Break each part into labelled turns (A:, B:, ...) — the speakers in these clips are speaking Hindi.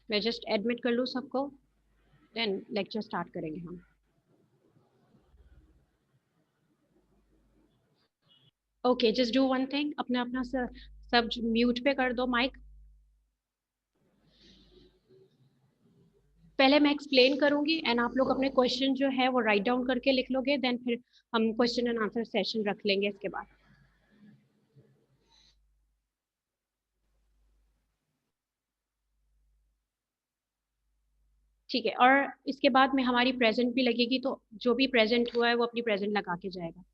A: मैं जस्ट एडमिट कर लूँ सबको, देन लेक्चर स्टार्ट करेंगे हम। Okay, just do one thing, अपना अपना सब म्यूट पे कर दो माइक। पहले मैं एक्सप्लेन करूंगी एंड आप लोग अपने क्वेश्चन जो है वो राइट डाउन करके लिख लोगे, देन फिर हम क्वेश्चन एंड आंसर सेशन रख लेंगे इसके बाद। ठीक है, और इसके बाद में हमारी प्रेजेंट भी लगेगी, तो जो भी प्रेजेंट हुआ है वो अपनी प्रेजेंट लगा के जाएगा।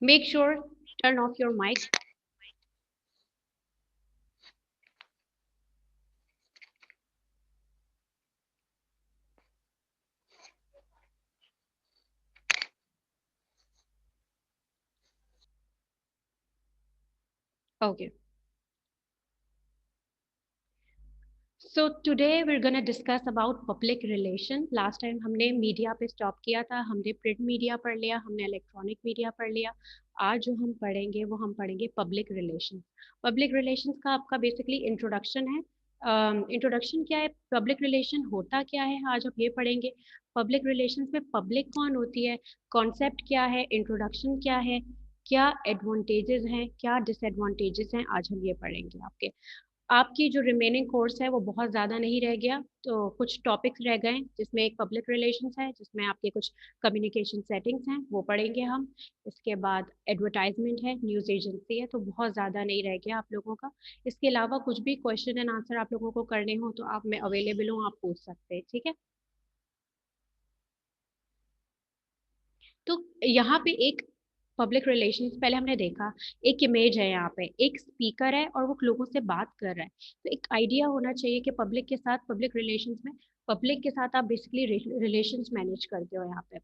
A: Make sure turn off your mic. Okay, so today we're gonna discuss about public relation. Last time हमने मीडिया पे स्टॉप किया था, हमने प्रिंट मीडिया पढ़ लिया, हमने इलेक्ट्रॉनिक मीडिया पढ़ लिया। आज जो हम पढ़ेंगे वो हम पढ़ेंगे पब्लिक रिलेशन। पब्लिक रिलेशंस का आपका बेसिकली इंट्रोडक्शन है। इंट्रोडक्शन क्या है, पब्लिक रिलेशन होता क्या है, आज हम ये पढ़ेंगे। पब्लिक रिलेशंस में पब्लिक कौन होती है, कॉन्सेप्ट क्या है, इंट्रोडक्शन क्या है, क्या एडवांटेजेस हैं, क्या डिसएडवांटेजेस हैं, आज हम ये पढ़ेंगे। आपके आपकी जो रिमेनिंग कोर्स है वो बहुत ज़्यादा नहीं रह गया, तो कुछ टॉपिक्स रह गए जिसमें एक पब्लिक रिलेशंस है, जिसमें आपके कुछ कम्युनिकेशन सेटिंग्स हैं वो पढ़ेंगे हम। इसके बाद एडवर्टाइजमेंट है, न्यूज़ एजेंसी है, तो बहुत ज़्यादा नहीं रह गया आप लोगों का। इसके अलावा कुछ भी क्वेश्चन एंड आंसर आप लोगों को करने हो तो आप मैं अवेलेबल हूँ, आप पूछ सकते हैं, ठीक है। तो यहाँ पे एक पब्लिक रिलेशंस पहले हमने देखा, एक इमेज है, यहाँ पे एक स्पीकर है और वो लोगों से बात कर रहा है। तो एक आइडिया होना चाहिए कि पब्लिक के साथ, पब्लिक रिलेशंस में पब्लिक के साथ आप बेसिकली रिलेशंस मैनेज करते हो यहाँ पे।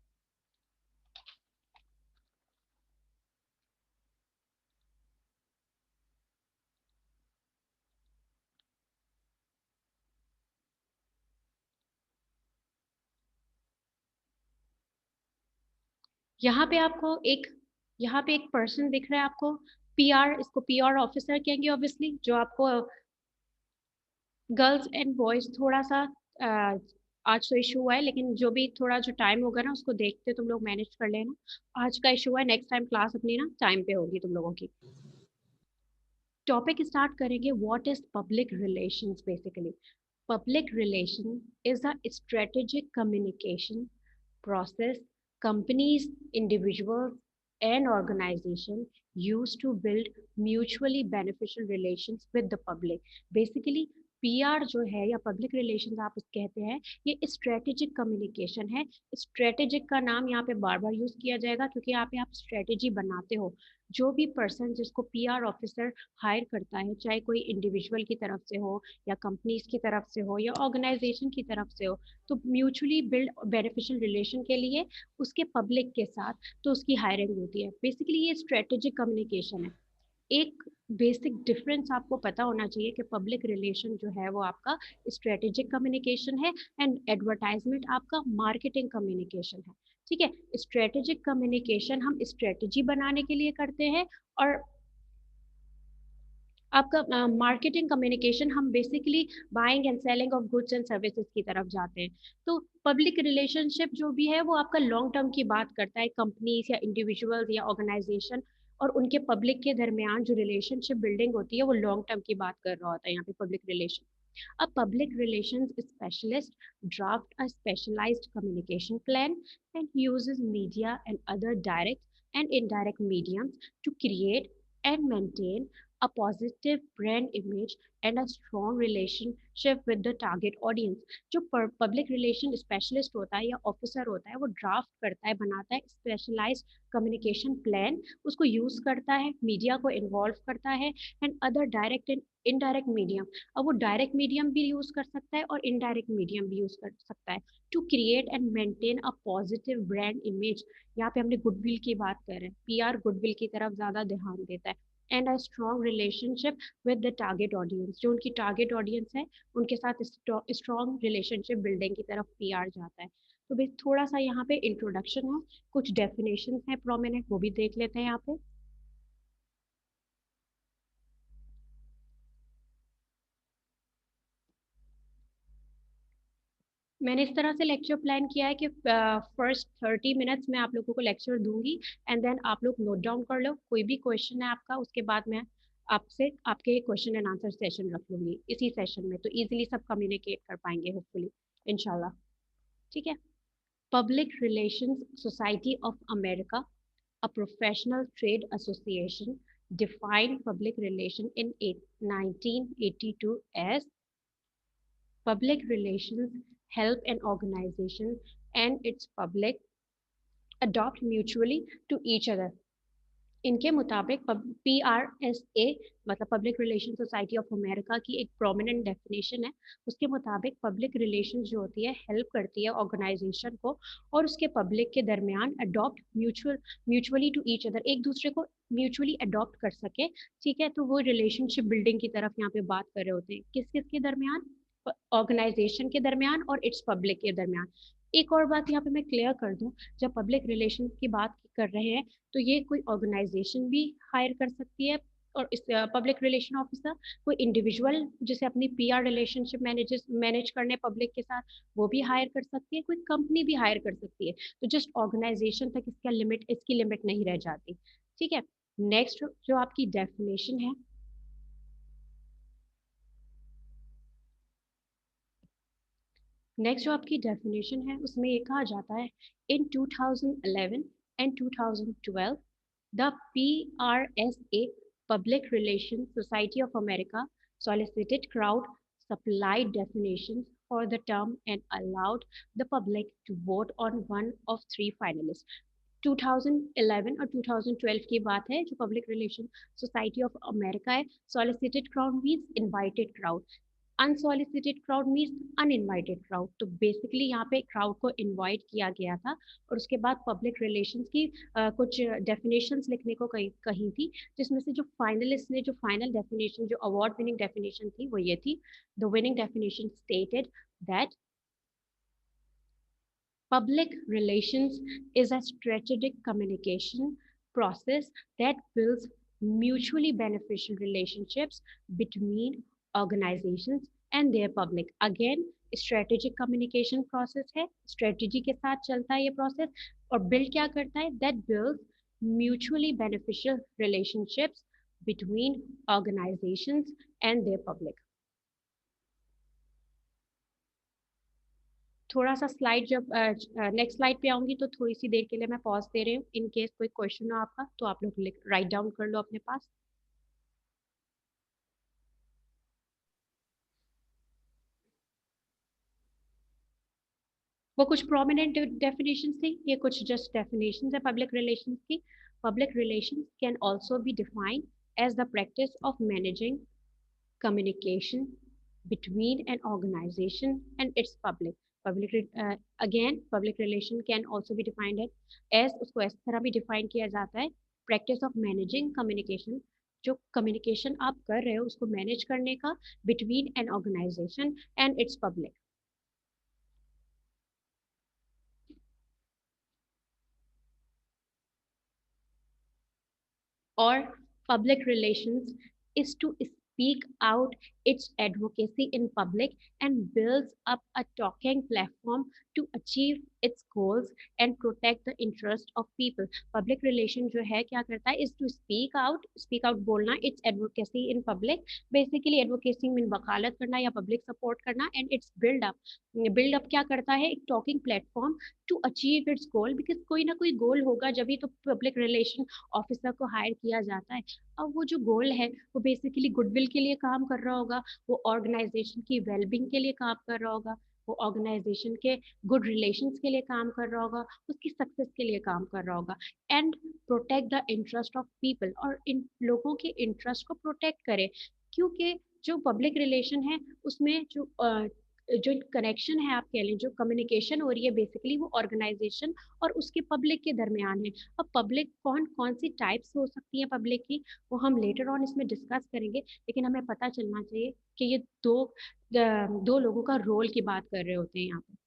A: यहाँ पे आपको एक, यहाँ पे एक पर्सन दिख रहा है आपको, पीआर, इसको पीआर ऑफिसर कहेंगे ऑब्वियसली, जो आपको गर्ल्स एंड बॉयज थोड़ा सा आज तो इशू हुआ है, लेकिन जो भी थोड़ा जो टाइम होगा ना उसको देखते तुम लोग मैनेज कर लेना। आज का इशू है, नेक्स्ट टाइम क्लास अपनी ना टाइम पे होगी तुम लोगों की। टॉपिक स्टार्ट करेंगे, what is public relations. Basically public relation is a strategic communication process companies, individuals, and organization use to build mutually beneficial relations with the public. Basically PR जो है या पब्लिक रिलेशंस आप इस कहते हैं, ये स्ट्रेटेजिक कम्युनिकेशन है। स्ट्रेटेजिक का नाम यहाँ पे बार बार यूज किया जाएगा क्योंकि यहाँ पे आप स्ट्रेटेजी बनाते हो। जो भी पर्सन जिसको पीआर ऑफिसर हायर करता है, चाहे कोई इंडिविजुअल की तरफ से हो या कंपनीज की तरफ से हो या ऑर्गेनाइजेशन की तरफ से हो, तो म्यूचुअली बिल्ड बेनिफिशियल रिलेशन के लिए उसके पब्लिक के साथ तो उसकी हायरिंग होती है। बेसिकली ये स्ट्रेटेजिक कम्युनिकेशन है। एक बेसिक डिफरेंस आपको पता होना चाहिए कि पब्लिक रिलेशन जो है वो आपका स्ट्रेटेजिक कम्युनिकेशन है एंड एडवर्टाइजमेंट आपका मार्केटिंग कम्युनिकेशन है। ठीक है, स्ट्रेटेजिक कम्युनिकेशन हम स्ट्रेटेजी बनाने के लिए करते हैं, और आपका मार्केटिंग कम्युनिकेशन हम basically buying and selling of goods and services की तरफ जाते हैं। तो पब्लिक रिलेशनशिप जो भी है वो आपका लॉन्ग टर्म की बात करता है, कंपनीज या इंडिविजुअल्स या ऑर्गेनाइजेशन और उनके पब्लिक के दरमियान जो रिलेशनशिप बिल्डिंग होती है वो लॉन्ग टर्म की बात कर रहा होता है यहाँ पे public relation. A public relations specialist draft a specialized communication plan and uses media and other direct and indirect mediums to create and maintain a positive brand image and a strong relationship with the target audience. जो पब्लिक रिलेशन स्पेशलिस्ट होता है या ऑफिसर होता है वो ड्राफ्ट करता है, बनाता है स्पेशलाइज्ड कम्युनिकेशन प्लान, उसको यूज करता है, मीडिया को इन्वॉल्व करता है and other direct and indirect medium. अब वो डायरेक्ट मीडियम भी यूज कर सकता है और इनडायरेक्ट मीडियम भी यूज कर सकता है to create and maintain a positive brand image. यहाँ पे हमने गुडविल की बात कर रहे हैं, पीआर गुडविल की तरफ ज्यादा ध्यान देता है। And a strong relationship with the target audience, जो उनकी टारगेट ऑडियंस है उनके साथ स्ट्रॉन्ग रिलेशनशिप बिल्डिंग की तरफ पीआर जाता है। तो भाई थोड़ा सा यहाँ पे इंट्रोडक्शन है, कुछ डेफिनेशन है प्रोमिनेंट, वो भी देख लेते हैं यहाँ पे। मैंने इस तरह से लेक्चर प्लान किया है कि फर्स्ट 30 मिनट्स में आप लोगों को लेक्चर दूंगी, एंड देन आप लोग नोट डाउन कर लो कोई भी क्वेश्चन है आपका, उसके बाद मैं आपसे आपके क्वेश्चन एंड आंसर सेशन रख लूंगी इसी सेशन में, तो इजीली सब कम्युनिकेट कर पाएंगे होपफुली, इंशाल्लाह। ठीक है। Public relations society of America, a professional trade association, defined public relation in 1982 as public relations help an organization and its public adopt mutually to each other. इनके मुताबिक PRSA मतलब public relation society of America की एक प्रोमिनेंट डेफिनेशन है। उसके मुताबिक पब्लिक रिलेशन जो होती है हेल्प करती है ऑर्गेनाइजेशन को और उसके पब्लिक के दरमियान adopt mutually to each other, एक दूसरे को म्यूचुअली अडॉप्ट कर सके। ठीक है, तो वो रिलेशनशिप बिल्डिंग की तरफ यहाँ पे बात कर रहे होते हैं, किस किस के दरमियान, ऑर्गेनाइजेशन के दरमियान और इट्स पब्लिक के दरमियान। एक और बात यहाँ पे मैं क्लियर कर दूं, जब पब्लिक रिलेशन की बात कर रहे हैं तो ये कोई ऑर्गेनाइजेशन भी हायर कर सकती है, और इस पब्लिक रिलेशन ऑफिसर कोई इंडिविजुअल जिसे अपनी पीआर रिलेशनशिप मैनेज करने पब्लिक के साथ, वो भी हायर कर सकती है, कोई कंपनी भी हायर कर सकती है। तो जस्ट ऑर्गेनाइजेशन तक इसकी लिमिट नहीं रह जाती। ठीक है। नेक्स्ट जो आपकी डेफिनेशन है, नेक्स्ट जो आपकी डेफिनेशन है उसमें ये कहा जाता है, इन 2011 and 2012 the PRSA Public Relations Society of America solicited crowd supplied definitions for the term and allowed the public to vote on one of three finalists. 2011 और 2012 की बात है, जो public relation society of America है, solicited crowd means invited crowd, unsolicited crowd means uninvited crowd. तो बेसिकली यहाँ पे क्राउड को इनवाइट किया गया था और उसके बाद पब्लिक रिलेशंस की कुछ डेफिनेशंस लिखने को कही थी, जिसमें से जो फाइनलिस्ट ने जो फाइनल डेफिनेशन, जो अवार्ड विनिंग डेफिनेशन थी वो ये थी। The winning definition stated that public relations is a strategic communication process that builds mutually beneficial relationships between organizations and their public. Again, strategic communication process है, strategy के साथ चलता है ये process, और build क्या करता है, that builds mutually beneficial relationships between organizations and their public. थोड़ा सा स्लाइड, जब नेक्स्ट स्लाइड पे आऊंगी तो थोड़ी सी देर के लिए मैं पॉज दे रही हूँ, इन केस कोई क्वेश्चन हो आपका तो आप लोग राइट डाउन कर लो अपने पास। वो कुछ प्रोमिनेंट डेफिनेशंस थी, ये कुछ जस्ट डेफिनेशंस है पब्लिक रिलेशंस की। Public relations can also be defined as the practice of managing communication between an organization and its public. Again, public relation can also be defined as उसको इस तरह भी डिफाइन किया जाता है, practice of managing communication, जो कम्युनिकेशन आप कर रहे हो उसको मैनेज करने का between an organization and its public. Or public relations is to speak out its advocacy in public and builds up a talking platform to achieve its goals and protect the interest of people. Public relation जो है क्या करता है, is to speak out बोलना, its advocacy in public, basically advocacy mean वकालत करना या public support करना, and its build up क्या करता है, एक talking platform to achieve its goal, because कोई ना कोई गोल होगा जब भी तो पब्लिक रिलेशन ऑफिसर को हायर किया जाता है। अब वो जो गोल है वो बेसिकली गुडविल के लिए काम कर रहा होगा, वो ऑर्गेनाइजेशन की वेलबिंग के लिए काम कर रहा होगा, वो ऑर्गेनाइजेशन के गुड रिलेशंस के लिए काम कर रहा होगा, उसकी सक्सेस के लिए काम कर रहा होगा, and protect the interest of people, और इन लोगों के इंटरेस्ट को प्रोटेक्ट करे। क्योंकि जो पब्लिक रिलेशन है उसमें जो कनेक्शन है, आप कह लें जो कम्युनिकेशन हो रही है, बेसिकली वो ऑर्गेनाइजेशन और उसके पब्लिक के दरमियान है। अब पब्लिक कौन कौन सी टाइप्स हो सकती है पब्लिक की, वो हम लेटर ऑन इसमें डिस्कस करेंगे, लेकिन हमें पता चलना चाहिए कि ये दो लोगों का रोल की बात कर रहे होते हैं यहाँ पे।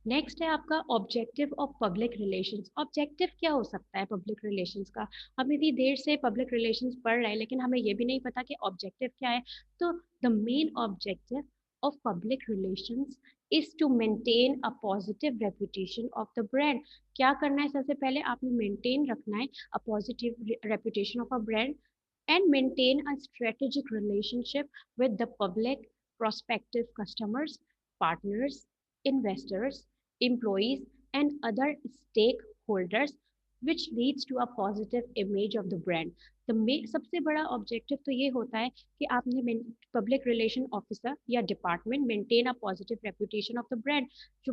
A: नेक्स्ट है आपका objective of public relations. Objective क्या हो सकता है पब्लिक रिलेशंस का? हम इतनी देर से पब्लिक रिलेशंस पढ़ रहे हैं लेकिन हमें ये भी नहीं पता कि ऑब्जेक्टिव क्या है। तो the main objective of public relations is to maintain a positive reputation of the brand. क्या करना है? सबसे पहले आपने मेंटेन रखना है a positive reputation of a brand and maintain a strategic relationship with the public, prospective customers, partners, investors, employees, and other stakeholders, which leads to a positive image of the brand. सबसे बड़ा ऑब्जेक्टिव तो ये होता है कि आपने पब्लिक रिलेशन ऑफिसर या department maintain a positive reputation of the brand, जो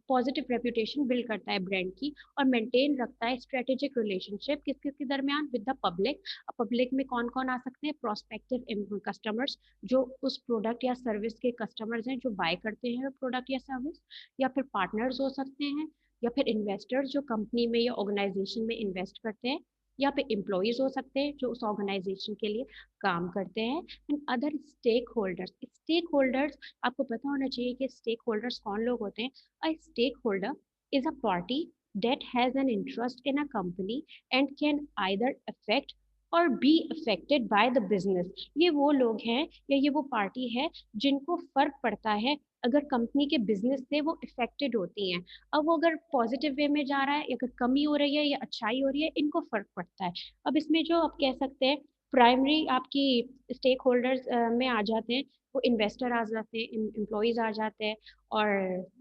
A: पॉजिटिव रेपुटेशन बिल्ड करता है ब्रांड की, और मेंटेन रखता है स्ट्रेटेजिक रिलेशनशिप किस किस के दरमियान, विद द पब्लिक। पब्लिक में कौन कौन आ सकते हैं? प्रोस्पेक्टिव कस्टमर्स, जो उस प्रोडक्ट या सर्विस के कस्टमर्स हैं जो बाय करते हैं प्रोडक्ट या सर्विस, या फिर पार्टनर्स हो सकते हैं, या फिर इन्वेस्टर्स जो कंपनी में या ऑर्गेनाइजेशन में इन्वेस्ट करते हैं, या फिर एम्प्लॉयज हो सकते हैं जो उस ऑर्गेनाइजेशन के लिए काम करते हैं, and other stakeholders. Stakeholders, आपको पता होना चाहिए कि स्टेक होल्डर्स कौन लोग होते हैं। A stakeholder is a party that has an interest in a company and can either affect और be affected by the business. ये वो लोग हैं या ये वो पार्टी है जिनको फर्क पड़ता है अगर कंपनी के बिजनेस से वो इफेक्टेड होती हैं। अब वो अगर पॉजिटिव वे में जा रहा है या अगर कमी हो रही है या अच्छाई हो रही है, इनको फर्क पड़ता है। अब इसमें जो आप कह सकते हैं प्राइमरी आपकी स्टेक होल्डर्स में आ जाते हैं, वो इन्वेस्टर आ जाते हैं, एम्प्लॉयज आ जाते हैं, और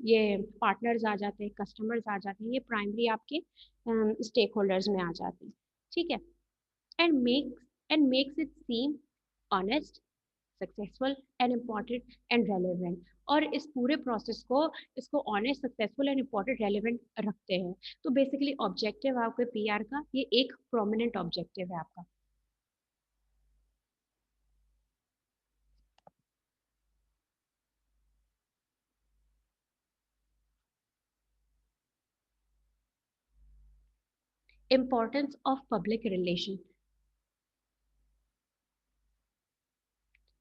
A: ये पार्टनर्स आ जाते हैं, कस्टमर्स आ जाते हैं। ये प्राइमरी आपके स्टेक होल्डर्स में आ जाते हैं। ठीक है। and makes makes it seem honest, successful and important and relevant। और इस पूरे प्रोसेस को, इसको honest, successful and important relevant रखते हैं। तो बेसिकली ऑब्जेक्टिव आपके पीआर का ये एक प्रोमिनेंट ऑब्जेक्टिव है आपका। Importance of public relation.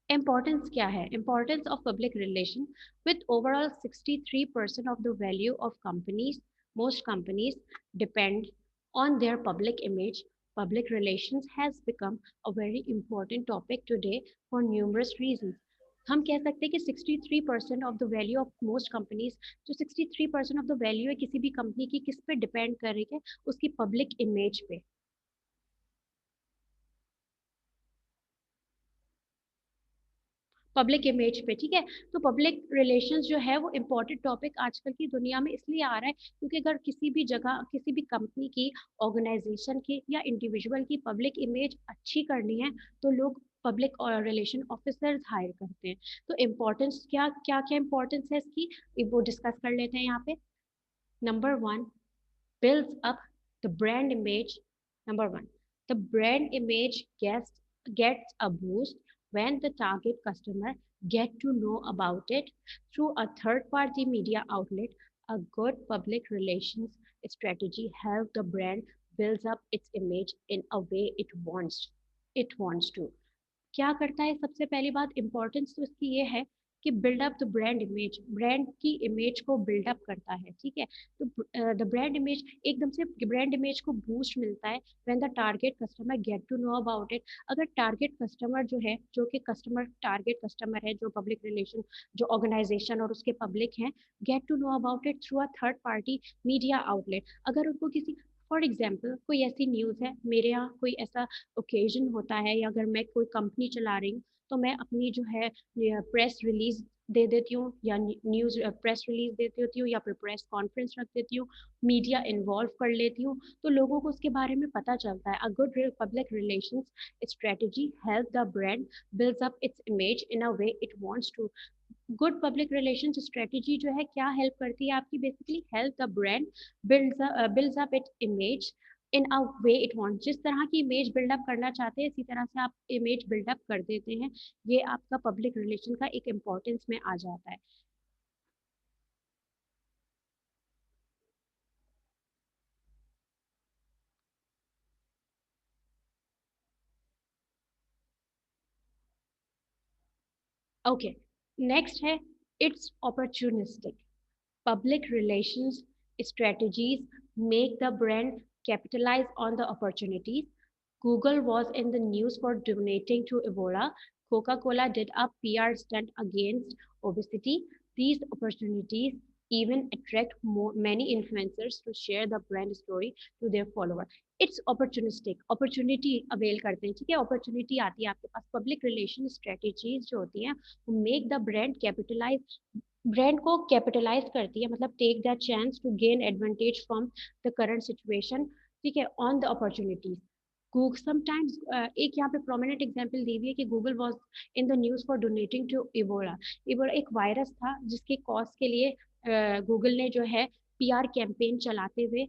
A: Importance क्या है? Importance of public relation, with overall 63% of the value of companies, most companies depend on their public image. Public relations has become a very important topic today for numerous reasons। हम कह सकते हैं कि 63% of the value of most companies, जो 63% ऑफ द वैल्यू है किसी भी कंपनी की, किस पे डिपेंड कर रही है? उसकी पब्लिक इमेज पे। पब्लिक इमेज पे, ठीक है। तो पब्लिक रिलेशंस जो है वो इम्पोर्टेंट टॉपिक आजकल की दुनिया में इसलिए आ रहा है क्योंकि अगर किसी भी जगह, किसी भी कंपनी की, ऑर्गेनाइजेशन की या इंडिविजुअल की पब्लिक इमेज अच्छी करनी है तो लोग पब्लिक और रिलेशन ऑफिसर्स हायर करते हैं। तो इम्पोर्टेंस क्या क्या क्या इम्पोर्टेंस है इसकी, वो डिस्कस कर लेते हैं यहाँ पे। Number one, builds up the brand image. Number one, the brand image gets a boost when the target customer get to know about it through a third-party media outlet. A good public relations strategy helps the brand builds up its image in a way it wants to। क्या करता है? सबसे पहली बात, इंपॉर्टेंस तो इसकी ये है कि build up the brand image, brand की इमेज को बिल्डअप करता है। ठीक है। तो द ब्रांड इमेज, एकदम से ब्रांड इमेज को बूस्ट मिलता है when the target customer get to know about it. अगर टारगेट कस्टमर जो है, जो कि कस्टमर टारगेट कस्टमर है, जो पब्लिक रिलेशन, जो ऑर्गेनाइजेशन और उसके पब्लिक हैं, get to know about it through a third party media outlet. अगर उनको किसी, फॉर एग्जाम्पल कोई ऐसी न्यूज़ है, मेरे यहाँ कोई ऐसा ओकेजन होता है, या अगर मैं कोई कंपनी चला रही हूँ तो मैं अपनी जो है प्रेस रिलीज दे देती हूँ, या न्यूज़ प्रेस रिलीज दे देती हूँ, या फिर प्रेस कॉन्फ्रेंस रख देती हूँ, मीडिया इन्वॉल्व कर लेती हूँ, तो लोगों को उसके बारे में पता चलता है। A good public relations strategy help the brand builds up its image in a way it wants to. Good public relation strategy जो है क्या हेल्प करती है आपकी? Basically help the brand builds up its image in a way it want. जिस तरह की इमेज बिल्डअप करना चाहते हैं इसी तरह से आप इमेज बिल्डअप कर देते हैं। ये आपका पब्लिक रिलेशन का एक इम्पोर्टेंस में आ जाता है। ओके, नेक्स्ट है it's opportunistic. Public relations strategies make the brand capitalize on the opportunities. Google was in the news for donating to Ebola. Coca-Cola did a PR stunt against obesity. These opportunities even attract many influencers to share the brand story to their followers. It's opportunistic, opportunity avail करते हैं, ठीक है, अपॉर्चुनिटी आती है आपके पास, पब्लिक रिलेशन स्ट्रेटेजीज जो होती हैं वो make the brand capitalise, brand को कैपिटलाइज करती है, मतलब take the chance to gain advantage from the current situation, ठीक है, on the opportunities. Google sometimes एक यहाँ पे प्रोमिनेंट एग्जांपल दी हुई है कि Google was in the news for donating to Ebola. Ebola एक वायरस था जिसके कॉज के लिए गूगल ने जो है पीआर कैंपेन चलाते हुए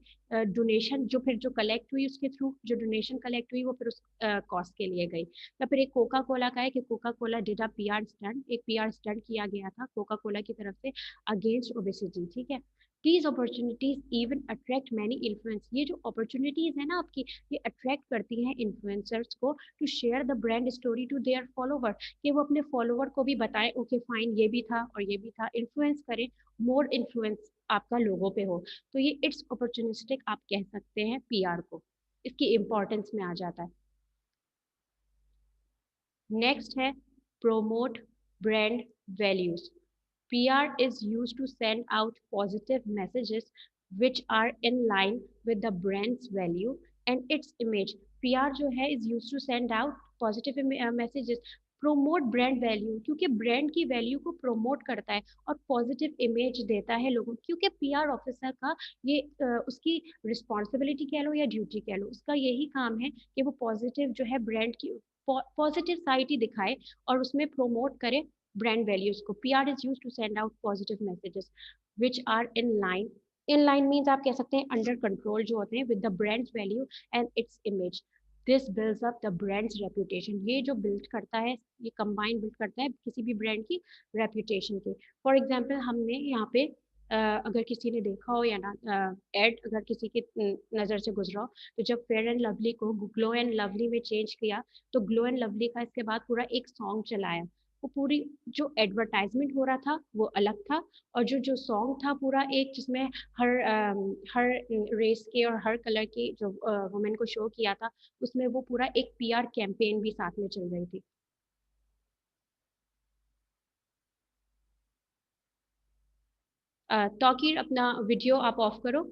A: डोनेशन जो फिर जो कलेक्ट हुई उसके थ्रू जो डोनेशन कलेक्ट हुई वो फिर उस कॉज के लिए गई। या फिर एक कोका कोला का है कि Coca Cola did a PR stunt, एक पीआर स्टंट किया गया था कोका कोला की तरफ से अगेंस्ट ओबेसिटी, ठीक है। These opportunities even attract many influence, ये जो opportunities है ना आपकी, ये attract करती हैं influencers को to share the brand story to their follower, कि वो अपने follower को भी बताएं ओके फाइन ये भी था और ये भी था, influence करें, more influence आपका लोगों पे हो। तो ये इट्स opportunistic आप कह सकते हैं पीआर को, इसकी इम्पोर्टेंस में आ जाता है। नेक्स्ट है promote brand values. PR is used to send out positive messages which are in line with the brand's value and its image. PR जो है is used to send out positive messages, promote brand value, क्योंकि ब्रांड की वैल्यू को प्रमोट करता है और पॉजिटिव इमेज देता है लोगों, क्योंकि पीआर ऑफिसर का ये उसकी रिस्पॉन्सिबिलिटी कह लो या ड्यूटी कह लो, उसका यही काम है कि वो पॉजिटिव जो है ब्रांड की पॉजिटिव साइड ही दिखाए और उसमें प्रोमोट करे brand values को। PR is used to send out positive messages which are in line, in line means आप कह सकते हैं under control जो होते हैं with the brand's value and its image. This builds up the brand's reputation. ये जो build करता है, ये combine build करता है किसी भी brand की reputation की। For example हमने यहाँ पे अगर किसी ने देखा हो या ना एड अगर किसी की नज़र से गुजरा हो, तो जब फेयर एंड लवली को ग्लो एंड लवली में चेंज किया तो ग्लो एंड लवली का इसके बाद पूरा एक सॉन्ग चलाया, वो पूरी जो एडवर्टाइजमेंट हो रहा था वो अलग था, और जो जो सॉन्ग था पूरा एक जिसमें हर रेस के और हर कलर की जो वुमेन को शो किया था, उसमें वो पूरा एक पीआर कैंपेन भी साथ में चल रही थी। तौकीर अपना वीडियो आप ऑफ करो।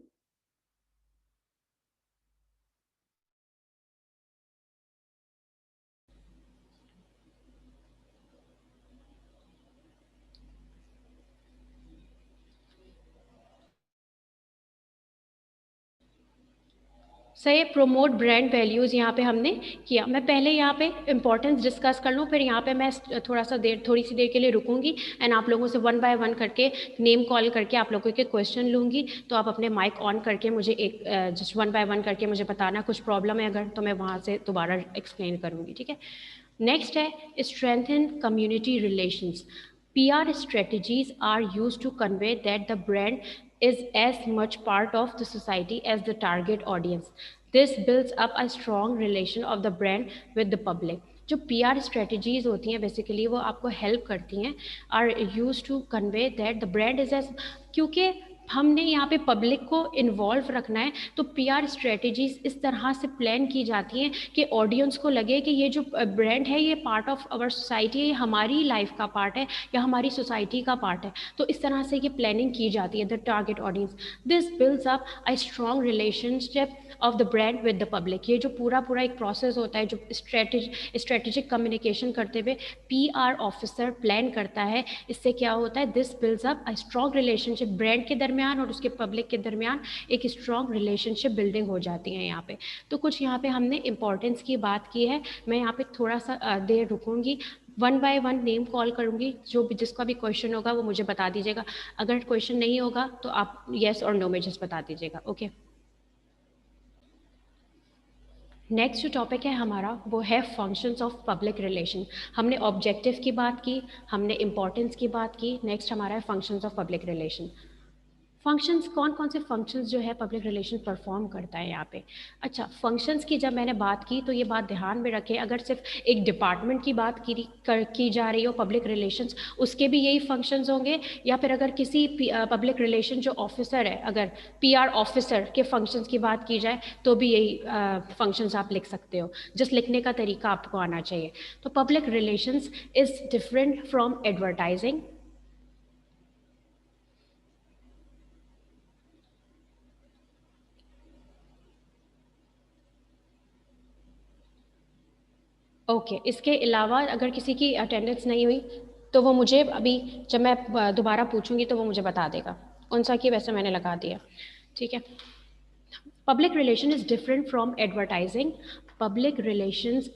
A: सही, प्रोमोट ब्रांड वैल्यूज़ यहाँ पे हमने किया। मैं पहले यहाँ पे इम्पोर्टेंस डिस्कस कर लूँ, फिर यहाँ पे मैं थोड़ी सी देर के लिए रुकूंगी एंड आप लोगों से वन बाय वन करके नेम कॉल करके आप लोगों के क्वेश्चन लूँगी। तो आप अपने माइक ऑन करके मुझे एक जस्ट वन बाय वन करके मुझे बताना, कुछ प्रॉब्लम है अगर तो मैं वहाँ से दोबारा एक्सप्लेन करूँगी, ठीक है। नेक्स्ट है strengthen community relations. PR strategies are used to convey that the brand is as much part of the society as the target audience. This builds up a strong relation of the brand with the public. जो PR strategies होती हैं बेसिकली वो आपको हेल्प करती हैं, are use to convey that the brand is as, क्योंकि हमने यहाँ पे पब्लिक को इन्वॉल्व रखना है, तो पीआर स्ट्रेटेजीज इस तरह से प्लान की जाती हैं कि ऑडियंस को लगे कि ये जो ब्रांड है ये पार्ट ऑफ आवर सोसाइटी है, ये हमारी लाइफ का पार्ट है या हमारी सोसाइटी का पार्ट है। तो इस तरह से ये प्लानिंग की जाती है, the target audience. This builds up a strong relationship of the brand with the public. ये जो पूरा पूरा एक प्रोसेस होता है जो स्ट्रेटेजिक कम्युनिकेशन करते हुए पीआर ऑफिसर प्लान करता है, इससे क्या होता है, this builds up a strong relationship, brand के दरमियान और उसके पब्लिक के दरमियान एक स्ट्रॉन्ग रिलेशनशिप बिल्डिंग हो जाती है यहाँ पे। तो कुछ यहाँ पे हमने इंपॉर्टेंस की बात की है। मैं यहाँ पे थोड़ा सा देर रुकूंगी, one by one name call करूंगी, जो भी जिसका भी क्वेश्चन होगा वो मुझे बता दीजिएगा, अगर क्वेश्चन नहीं होगा तो आप येस और नो में जस्ट बता दीजिएगा, ओके। नेक्स्ट जो टॉपिक है हमारा वो है फंक्शंस ऑफ पब्लिक रिलेशन। हमने ऑब्जेक्टिव की बात की, हमने इम्पोर्टेंस की बात की, नेक्स्ट हमारा है functions of public relation. Functions कौन कौन से फंक्शंस जो है पब्लिक रिलेशन परफॉर्म करता है यहाँ पे। अच्छा, फंक्शंस की जब मैंने बात की तो ये बात ध्यान में रखें, अगर सिर्फ एक डिपार्टमेंट की बात की जा रही हो पब्लिक रिलेशंस, उसके भी यही फंक्शंस होंगे, या फिर अगर किसी पब्लिक रिलेशन जो ऑफिसर है, अगर पीआर ऑफिसर के फंक्शंस की बात की जाए तो भी यही फंक्शंस आप लिख सकते हो। जस्ट लिखने का तरीका आपको आना चाहिए। तो public relations is different from advertising. Okay, इसके अलावा अगर किसी की अटेंडेंस नहीं हुई तो वो मुझे अभी, जब मैं दोबारा पूछूंगी तो वो मुझे बता देगा कौन सा की, वैसे मैंने लगा दिया। ठीक है। Public relation is different from advertising. Public relations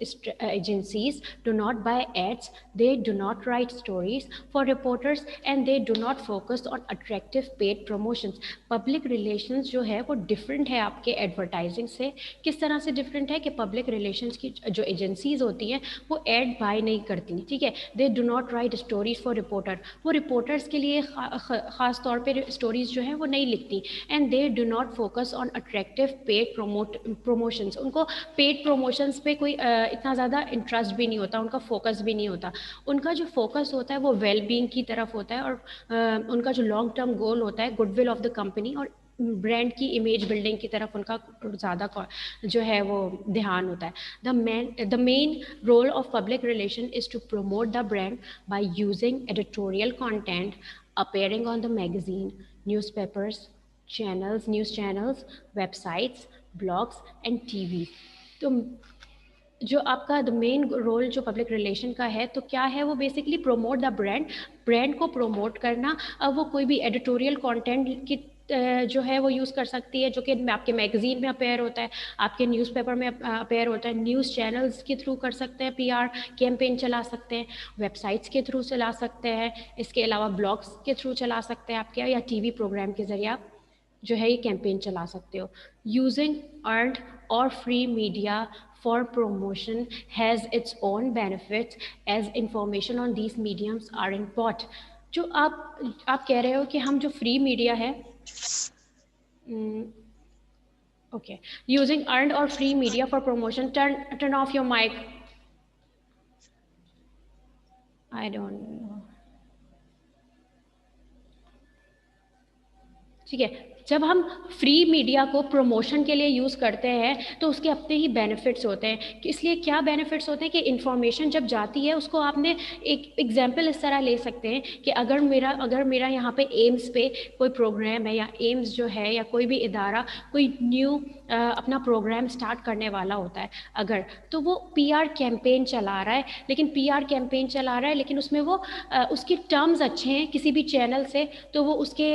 A: agencies do not buy ads, they do not write stories for reporters, and they do not focus on attractive paid promotions. Public relations जो है वो different है आपके advertising से। किस तरह से different है कि public relations की जो agencies होती हैं वो ad buy नहीं करती, ठीक है। They do not write stories for reporter, वो reporters के लिए ख़ास तौर पे stories जो है वो नहीं लिखती। And they do not focus on attractive paid promotions, उनको पेड प्रमोशंस पे कोई इतना ज़्यादा इंटरेस्ट भी नहीं होता, उनका फोकस भी नहीं होता। उनका जो फोकस होता है वो वेल बीइंग की तरफ होता है, और उनका जो लॉन्ग टर्म गोल होता है गुडविल ऑफ द कंपनी और ब्रांड की इमेज बिल्डिंग की तरफ उनका ज़्यादा जो है वो ध्यान होता है। The main role of public relation is to promote the brand by using editorial content appearing on the magazine, newspapers, channels, news channels, websites, blogs and TV। तो जो आपका द मेन रोल जो पब्लिक रिलेशन का है तो क्या है, वो basically promote the brand, brand को प्रोमोट करना। अब वो कोई भी एडिटोरियल कंटेंट की जो है वो यूज़ कर सकती है, जो कि आपके मैगजीन में अपेयर होता है, आपके न्यूज़पेपर में अपेयर होता है, न्यूज़ चैनल्स के थ्रू कर सकते हैं, पीआर कैंपेन चला सकते हैं, वेबसाइट्स के थ्रू चला सकते हैं, इसके अलावा ब्लॉग्स के थ्रू चला सकते हैं आपके, या टीवी प्रोग्राम के ज़रिए आप जो है ये कैंपेन चला सकते हो। यूजिंग अर्नड और free media for promotion has its own benefits as information on these mediums are important। जो आप कह रहे हो कि हम जो फ्री मीडिया है, ओके, यूजिंग अर्नड और free media for promotion, turn off your mic, I don't know. ठीक है, जब हम फ्री मीडिया को प्रमोशन के लिए यूज़ करते हैं तो उसके अपने ही बेनिफिट्स होते हैं। इसलिए क्या बेनिफिट्स होते हैं कि इन्फॉर्मेशन जब जाती है उसको आपने एक एग्जांपल इस तरह ले सकते हैं कि अगर मेरा यहाँ पे एम्स पे कोई प्रोग्राम है, या एम्स जो है या कोई भी इदारा कोई न्यू अपना प्रोग्राम स्टार्ट करने वाला होता है, अगर तो वो पीआर कैंपेन चला रहा है, लेकिन उसमें वो उसके टर्म्स अच्छे हैं किसी भी चैनल से, तो वो उसके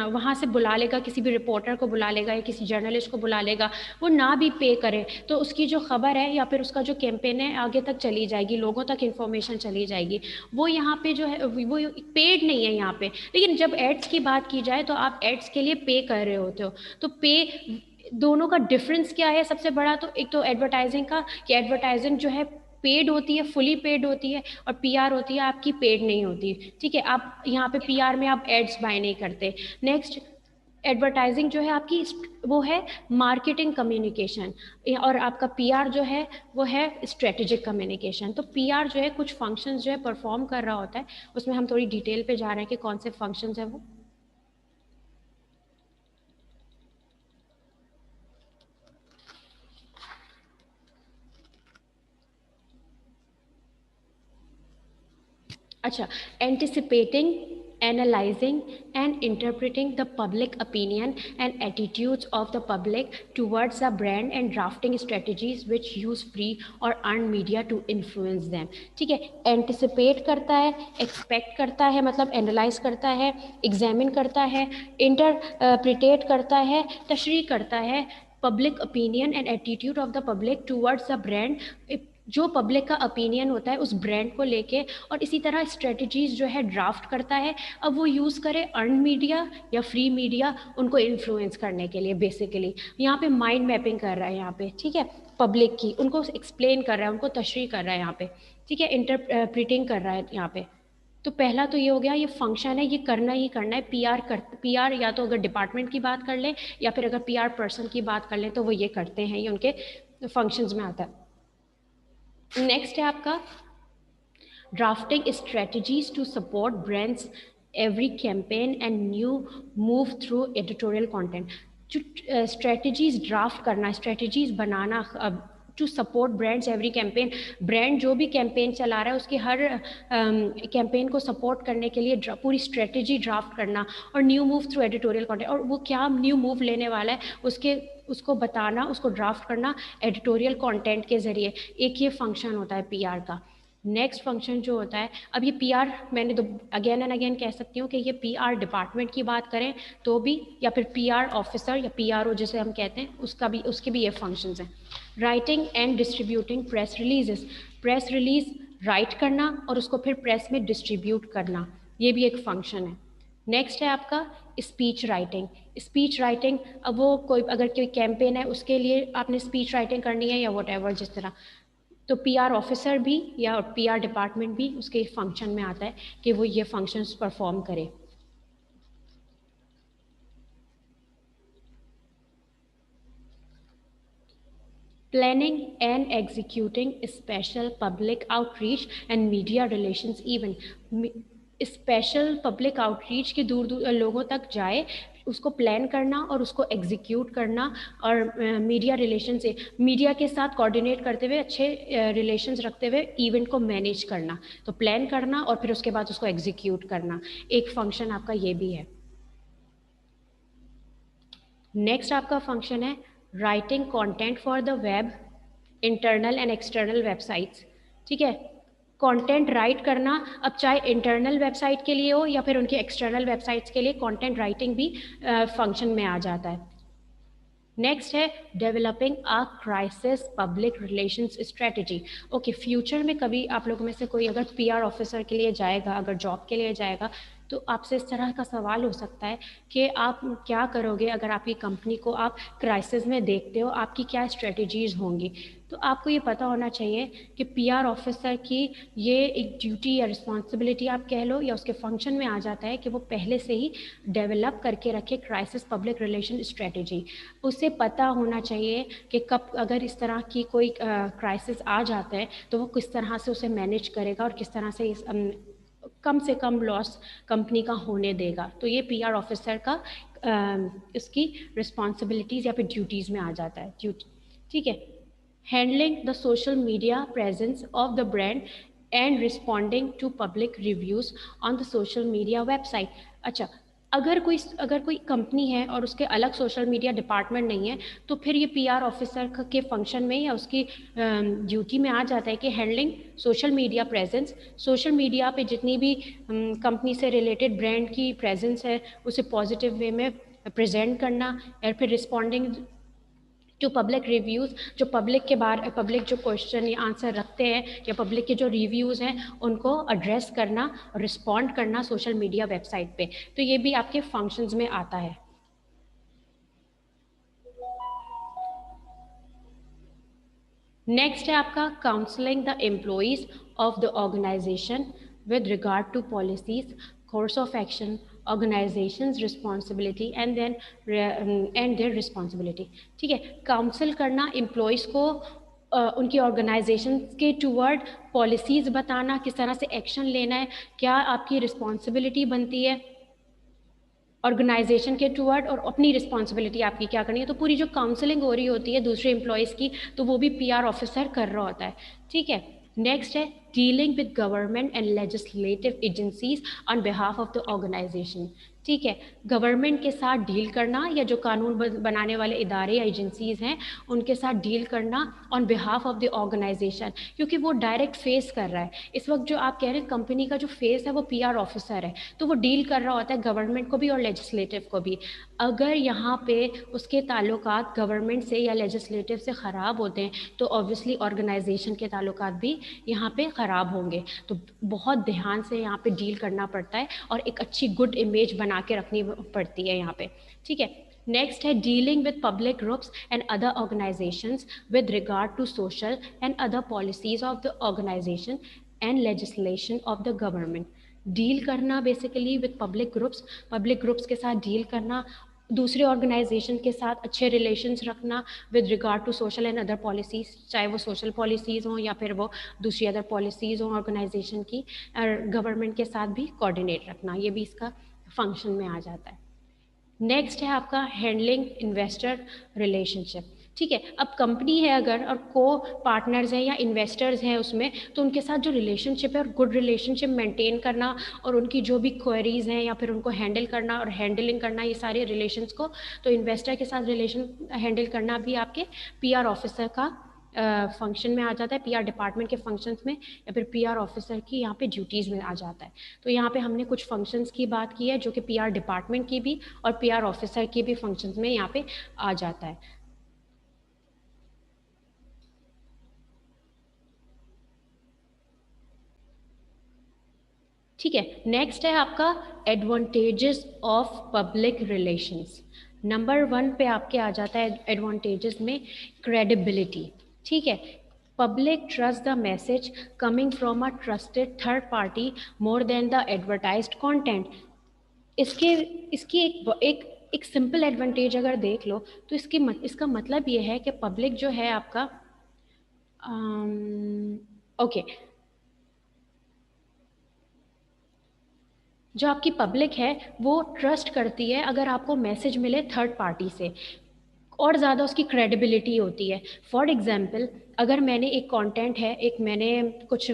A: वहाँ से बुला लेगा, किसी भी रिपोर्टर को बुला लेगा या किसी जर्नलिस्ट को बुला लेगा, वो ना भी पे करे तो उसकी जो खबर है या फिर उसका जो कैंपेन है आगे तक चली जाएगी, लोगों तक इन्फॉर्मेशन चली जाएगी। वो यहाँ पे जो है वो पेड नहीं है यहाँ पे। लेकिन जब एड्स की बात की जाए तो आप एड्स के लिए पे कर रहे होते हो, तो पे दोनों का डिफरेंस क्या है सबसे बड़ा, तो एक तो एडवर्टाइजिंग का, कि एडवर्टाइजिंग जो है पेड होती है, फुली पेड होती है, और पीआर होती है आपकी पेड नहीं होती। ठीक है, आप यहाँ पे पीआर में आप एड्स बाय नहीं करते। नेक्स्ट, एडवर्टाइजिंग जो है आपकी वो है मार्केटिंग कम्युनिकेशन, और आपका पीआर जो है वो है स्ट्रेटेजिक कम्युनिकेशन। तो पीआर जो है कुछ फंक्शंस जो है परफॉर्म कर रहा होता है, उसमें हम थोड़ी डिटेल पे जा रहे हैं कि कौन से फंक्शंस है वो। अच्छा, anticipating, analyzing and interpreting the public opinion and attitudes of the public towards the brand and drafting strategies which use free or earned media to influence them। ठीक है, एंटिसिपेट करता है, एक्सपेक्ट करता है मतलब एनालाइज करता है, एग्जामिन करता है, इंटरप्रिटेट करता है, तशरीह करता है public opinion and attitude of the public towards the brand, जो पब्लिक का ओपिनियन होता है उस ब्रांड को लेके, और इसी तरह स्ट्रेटजीज जो है ड्राफ्ट करता है। अब वो यूज़ करे अर्न मीडिया या फ्री मीडिया उनको इन्फ्लुएंस करने के लिए। बेसिकली यहाँ पे माइंड मैपिंग कर रहा है यहाँ पे, ठीक है, पब्लिक की, उनको एक्सप्लेन कर रहा है, उनको तशरीह कर रहा है यहाँ पे, ठीक है, इंटरप्रिटिंग कर रहा है यहाँ पे। तो पहला तो ये हो गया, ये फंक्शन है, ये करना ही करना है। पीआर या तो अगर डिपार्टमेंट की बात कर लें या फिर अगर पीआर पर्सन की बात कर लें तो वो ये करते हैं, ये उनके फंक्शंस में आता है। नेक्स्ट है आपका drafting strategies to support brands every campaign and new move through editorial content। जो स्ट्रेटजीज ड्राफ्ट करना, स्ट्रेटजीज बनाना to support brands every campaign, brand जो भी कैंपेन चला रहा है उसके हर कैंपेन को सपोर्ट करने के लिए पूरी स्ट्रेटजी ड्राफ्ट करना, और new move through editorial content, और वो क्या न्यू मूव लेने वाला है उसको बताना, उसको ड्राफ्ट करना एडिटोरियल कंटेंट के जरिए। एक ये फंक्शन होता है पीआर का। नेक्स्ट फंक्शन जो होता है, अब ये पीआर मैंने तो अगेन एंड अगेन कह सकती हूँ कि ये पीआर डिपार्टमेंट की बात करें तो भी, या फिर पीआर ऑफिसर या पीआरओ जिसे हम कहते हैं उसके भी ये फंक्शंस हैं। Writing and distributing press releases, press release right करना और उसको फिर प्रेस में डिस्ट्रीब्यूट करना, ये भी एक फंक्शन है। नेक्स्ट है आपका स्पीच राइटिंग। स्पीच राइटिंग, अब वो अगर कोई कैंपेन है उसके लिए आपने स्पीच राइटिंग करनी है या वॉट जिस तरह, तो पीआर ऑफिसर भी या पीआर डिपार्टमेंट भी उसके फंक्शन में आता है कि वो ये फंक्शंस परफॉर्म करे। Planning and executing special public outreach and media relations event। Special public outreach के दूर दूर लोगों तक जाए, उसको प्लान करना और उसको एग्जीक्यूट करना, और मीडिया रिलेशन से मीडिया के साथ कोऑर्डिनेट करते हुए अच्छे रिलेशंस रखते हुए इवेंट को मैनेज करना। तो प्लान करना और फिर उसके बाद उसको एग्जीक्यूट करना, एक फंक्शन आपका ये भी है। नेक्स्ट आपका फंक्शन है writing content for the web, internal and external websites. ठीक है, कंटेंट राइट करना, अब चाहे इंटरनल वेबसाइट के लिए हो या फिर उनके एक्सटर्नल वेबसाइट्स के लिए, कंटेंट राइटिंग भी फंक्शन में आ जाता है। नेक्स्ट है developing a crisis public relations strategy. Okay, future में कभी आप लोगों में से कोई अगर पीआर ऑफिसर के लिए जाएगा, अगर जॉब के लिए जाएगा, तो आपसे इस तरह का सवाल हो सकता है कि आप क्या करोगे अगर आपकी कंपनी को आप क्राइसिस में देखते हो, आपकी क्या स्ट्रेटजीज होंगी। तो आपको ये पता होना चाहिए कि पीआर ऑफिसर की ये एक ड्यूटी या रिस्पॉन्सिबिलिटी आप कह लो, या उसके फंक्शन में आ जाता है कि वो पहले से ही डेवलप करके रखे क्राइसिस पब्लिक रिलेशन स्ट्रेटजी। उसे पता होना चाहिए कि कब अगर इस तरह की कोई क्राइसिस आ जाता है तो वो किस तरह से उसे मैनेज करेगा और किस तरह से कम से कम लॉस कंपनी का होने देगा। तो ये पीआर ऑफिसर का इसकी रिस्पॉन्सिबिलिटीज़ या फिर ड्यूटीज़ में आ जाता है। ठीक है, handling the social media presence of the brand and responding to public reviews on the social media website. अच्छा, अगर कोई कंपनी है और उसके अलग सोशल मीडिया डिपार्टमेंट नहीं है, तो फिर ये पीआर ऑफिसर के फंक्शन में या उसकी ड्यूटी में आ जाता है कि handling social media presence, social media पे जितनी भी कंपनी से रिलेटेड ब्रांड की प्रेजेंस है उसे पॉजिटिव वे में प्रेजेंट करना, या फिर रिस्पॉन्डिंग टू पब्लिक रिव्यूज़, जो पब्लिक जो क्वेश्चन या आंसर रखते हैं या पब्लिक के जो रिव्यूज़ हैं उनको एड्रेस करना और रिस्पॉन्ड करना सोशल मीडिया वेबसाइट पे। तो ये भी आपके फंक्शंस में आता है। नेक्स्ट है आपका counselling the employees of the organisation with regard to policies, course of action, organisations responsibility and their responsibility. ठीक है, काउंसिल करना एम्प्लॉयज़ को उनकी ऑर्गेनाइजेशन के टूवर्ड पॉलिसीज़ बताना, किस तरह से एक्शन लेना है, क्या आपकी रिस्पॉन्सिबिलिटी बनती है ऑर्गेनाइजेशन के टूवर्ड, और अपनी रिस्पॉन्सिबिलिटी आपकी क्या करनी है। तो पूरी जो काउंसलिंग हो रही होती है दूसरे एम्प्लॉयज़ की, तो वो भी पीआर ऑफिसर कर रहा होता है। ठीक है, नेक्स्ट है dealing with government and legislative agencies on behalf of the organisation. ठीक है, गवर्नमेंट के साथ डील करना, या जो कानून बनाने वाले इदारे या एजेंसीज हैं उनके साथ डील करना on behalf of the organisation, क्योंकि वो डायरेक्ट फेस कर रहा है। इस वक्त जो आप कह रहे हैं कंपनी का जो फेस है वो पीआर ऑफिसर है, तो वो डील कर रहा होता है गवर्नमेंट को भी और लेजिस्लेटिव को भी। अगर यहाँ पे उसके ताल्लुकात गवर्नमेंट से या लेजिस्लेटिव से ख़राब होते हैं तो ऑब्वियसली ऑर्गेनाइजेशन के ताल्लुकात भी यहाँ पे ख़राब होंगे। तो बहुत ध्यान से यहाँ पे डील करना पड़ता है और एक अच्छी गुड इमेज बना के रखनी पड़ती है यहाँ पे। ठीक है, नेक्स्ट है dealing with public groups and other organisations with regard to social and other policies of the organisation and legislation of the government. Deal करना बेसिकली विद पब्लिक ग्रुप्स के साथ डील करना, दूसरे ऑर्गेनाइजेशन के साथ अच्छे रिलेशंस रखना with regard to social and other policies, चाहे वो सोशल पॉलिसीज़ हों या फिर वो दूसरी अदर पॉलिसीज़ हों ऑर्गेनाइजेशन की, और गवर्नमेंट के साथ भी कोऑर्डिनेट रखना, ये भी इसका फंक्शन में आ जाता है। नेक्स्ट है आपका हैंडलिंग इन्वेस्टर रिलेशनशिप। ठीक है, अब कंपनी है अगर और को पार्टनर्स हैं या इन्वेस्टर्स हैं उसमें, तो उनके साथ जो रिलेशनशिप है और गुड रिलेशनशिप मेंटेन करना और उनकी जो भी क्वेरीज हैं या फिर उनको हैंडल करना और हैंडलिंग करना, ये सारे रिलेशंस को, तो इन्वेस्टर के साथ रिलेशन हैंडल करना भी आपके पीआर ऑफिसर का फंक्शन में आ जाता है, पीआर डिपार्टमेंट के फंक्शंस में या फिर पीआर ऑफिसर की यहाँ पे ड्यूटीज़ में आ जाता है। तो यहाँ पे हमने कुछ फंक्शंस की बात की है जो कि पीआर डिपार्टमेंट की भी और पीआर ऑफिसर की भी फंक्शंस में यहाँ पे आ जाता है। ठीक है, नेक्स्ट है आपका advantages of public relations. Number 1 पे आपके आ जाता है एडवांटेजेस में क्रेडिबिलिटी। ठीक है, public trust the message coming from a trusted third party more than the advertised content. इसके इसकी एक सिंपल एडवांटेज अगर देख लो तो इसका मतलब ये है कि पब्लिक जो है आपका ओके, जो आपकी पब्लिक है वो ट्रस्ट करती है अगर आपको मैसेज मिले थर्ड पार्टी से, और ज़्यादा उसकी क्रेडिबिलिटी होती है। फॉर एग्जाम्पल, अगर मैंने एक कंटेंट है, एक मैंने कुछ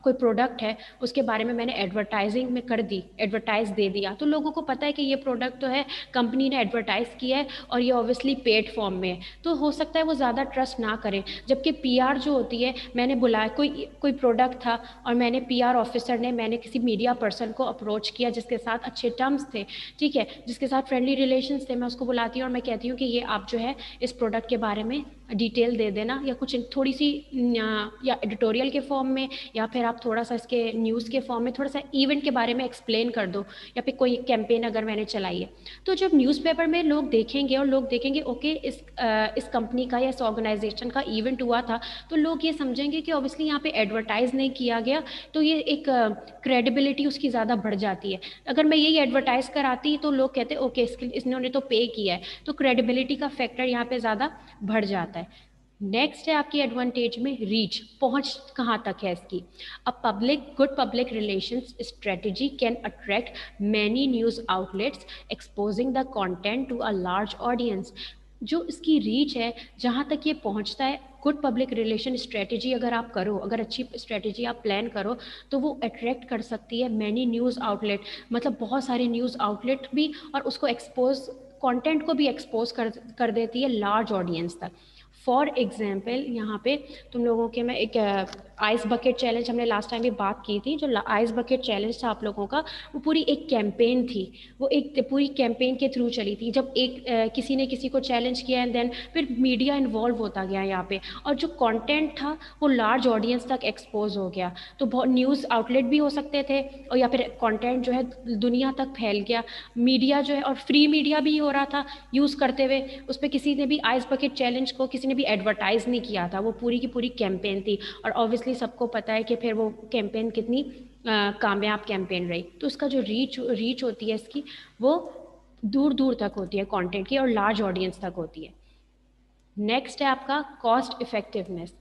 A: कोई प्रोडक्ट है, उसके बारे में मैंने एडवर्टाइजिंग में कर दी, एडवर्टाइज दे दिया, तो लोगों को पता है कि ये प्रोडक्ट तो है, कंपनी ने एडवर्टाइज किया है और ये ऑब्वियसली पेड फॉर्म में है, तो हो सकता है वो ज़्यादा ट्रस्ट ना करें। जबकि पीआर जो होती है, मैंने बुलाया, कोई कोई प्रोडक्ट था और मैंने पीआर ऑफिसर ने, मैंने किसी मीडिया पर्सन को अप्रोच किया जिसके साथ अच्छे टर्म्स थे, ठीक है, जिसके साथ फ्रेंडली रिलेशंस थे, मैं उसको बुलाती हूँ और मैं कहती हूँ कि ये आप जो है इस प्रोडक्ट के बारे में डिटेल दे देना, या कुछ थोड़ी सी या एडिटोरियल के फॉर्म में, या फिर आप थोड़ा सा इसके न्यूज़ के फॉर्म में थोड़ा सा इवेंट के बारे में एक्सप्लेन कर दो, या फिर कोई कैंपेन अगर मैंने चलाई है, तो जब न्यूज़पेपर में लोग देखेंगे और लोग देखेंगे ओके इस कंपनी का या इस ऑर्गेनाइजेशन का इवेंट हुआ था, तो लोग ये समझेंगे कि ऑब्वियसली यहाँ पे एडवर्टाइज नहीं किया गया, तो ये एक क्रेडिबिलिटी उसकी ज़्यादा बढ़ जाती है। अगर मैं यही एडवर्टाइज कराती तो लोग कहते ओके इन्होंने तो पे किया है, तो क्रेडिबिलिटी का फैक्टर यहाँ पे ज़्यादा बढ़ जाता है। नेक्स्ट है आपकी एडवांटेज में रीच, पहुंच कहाँ तक है इसकी। A good public relations strategy can attract many news outlets exposing the content to a large audience. जो इसकी रीच है, जहाँ तक ये पहुँचता है, गुड पब्लिक रिलेशन स्ट्रेटेजी अगर आप करो, अगर अच्छी स्ट्रेटेजी आप प्लान करो, तो वो अट्रैक्ट कर सकती है मैनी न्यूज़ आउटलेट, मतलब बहुत सारे न्यूज़ आउटलेट भी, और उसको एक्सपोज, कंटेंट को भी एक्सपोज कर देती है लार्ज ऑडियंस तक। फॉर एग्जाम्पल, यहाँ पे तुम लोगों के मैं एक आइस बकेट चैलेंज, हमने लास्ट टाइम भी बात की थी, जो आइस बकेट चैलेंज था आप लोगों का, वो पूरी एक कैंपेन थी, वो एक पूरी कैंपेन के थ्रू चली थी, जब एक किसी ने किसी को चैलेंज किया एंड देन फिर मीडिया इन्वॉल्व होता गया यहाँ पे, और जो कंटेंट था वो लार्ज ऑडियंस तक एक्सपोज हो गया, तो बहुत न्यूज़ आउटलेट भी हो सकते थे, और या फिर कंटेंट जो है दुनिया तक फैल गया, मीडिया जो है, और फ्री मीडिया भी हो रहा था यूज़ करते हुए, उस पर किसी ने भी आइस बकेट चैलेंज को किसी ने भी एडवर्टाइज नहीं किया था, वो पूरी की पूरी कैंपेन थी, और ऑब्वियसली सबको पता है कि फिर वो कैंपेन कितनी कामयाब कैंपेन रही, तो उसका जो रीच होती है इसकी, वो दूर दूर तक होती है कंटेंट की, और लार्ज ऑडियंस तक होती है। नेक्स्ट है आपका cost effectiveness.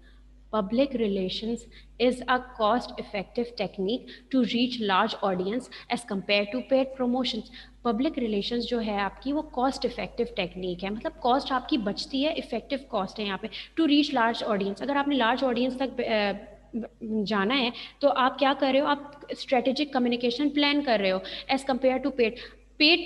A: Public relations is a cost effective technique to reach large audience as compare to paid promotions. Public relations जो है आपकी, वो कॉस्ट इफेक्टिव टेक्निक है, मतलब कॉस्ट आपकी बचती है, इफेक्टिव कॉस्ट है यहाँ पे, टू रीच लार्ज ऑडियंस। अगर आपने लार्ज ऑडियंस तक जाना है, तो आप क्या कर रहे हो, आप स्ट्रेटेजिक कम्युनिकेशन प्लान कर रहे हो as compare to paid. Paid,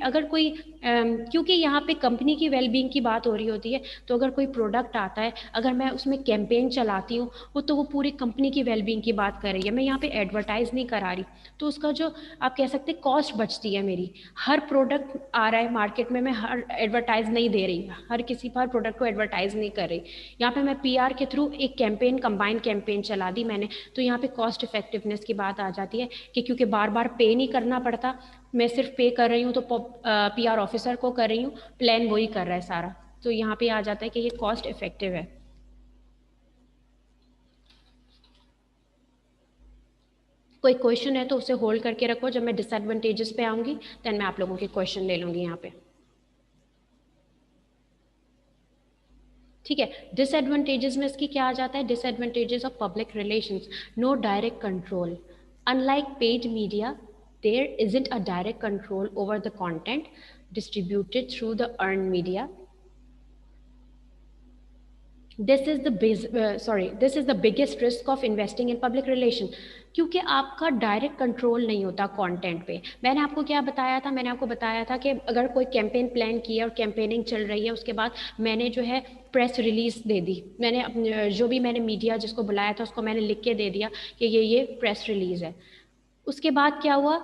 A: अगर कोई क्योंकि यहाँ पे कंपनी की वेलबींग की बात हो रही होती है, तो अगर कोई प्रोडक्ट आता है, अगर मैं उसमें कैंपेन चलाती हूँ, वो पूरी कंपनी की वेलबींग की बात कर रही है, मैं यहाँ पे एडवर्टाइज नहीं करा रही, तो उसका जो आप कह सकते हैं कॉस्ट बचती है मेरी। हर प्रोडक्ट आ रहा है मार्केट में, मैं हर एडवर्टाइज नहीं दे रही, हर किसी पर प्रोडक्ट को एडवर्टाइज नहीं कर रही, यहाँ पे मैं पीआर के थ्रू एक कैंपेन, कंबाइंड कैंपेन चला दी मैंने, तो यहाँ पे कॉस्ट इफेक्टिवनेस की बात आ जाती है कि क्योंकि बार बार पे नहीं करना पड़ता, मैं सिर्फ पे कर रही हूँ, तो पीआर ऑफिसर को कर रही हूँ, प्लान वही कर रहा है सारा, तो यहाँ पे आ जाता है कि ये कॉस्ट इफेक्टिव है। कोई क्वेश्चन है तो उसे होल्ड करके रखो, जब मैं डिसएडवांटेजेस पे आऊंगी देन मैं आप लोगों के क्वेश्चन ले लूंगी यहाँ पे। ठीक है, डिसएडवांटेजेस में इसकी क्या आ जाता है, disadvantages of public relations, no direct control, unlike paid media there isn't a direct control over the content distributed through the earned media. This is the biggest risk of investing in public relation, क्योंकि आपका डायरेक्ट कंट्रोल नहीं होता कंटेंट पे। मैंने आपको क्या बताया था, मैंने आपको बताया था कि अगर कोई कैंपेन प्लान किया और कैंपेनिंग चल रही है, उसके बाद मैंने जो है प्रेस रिलीज दे दी, मैंने जो भी मैंने मीडिया जिसको बुलाया था उसको मैंने लिख के दे दिया कि ये प्रेस रिलीज है। उसके बाद क्या हुआ,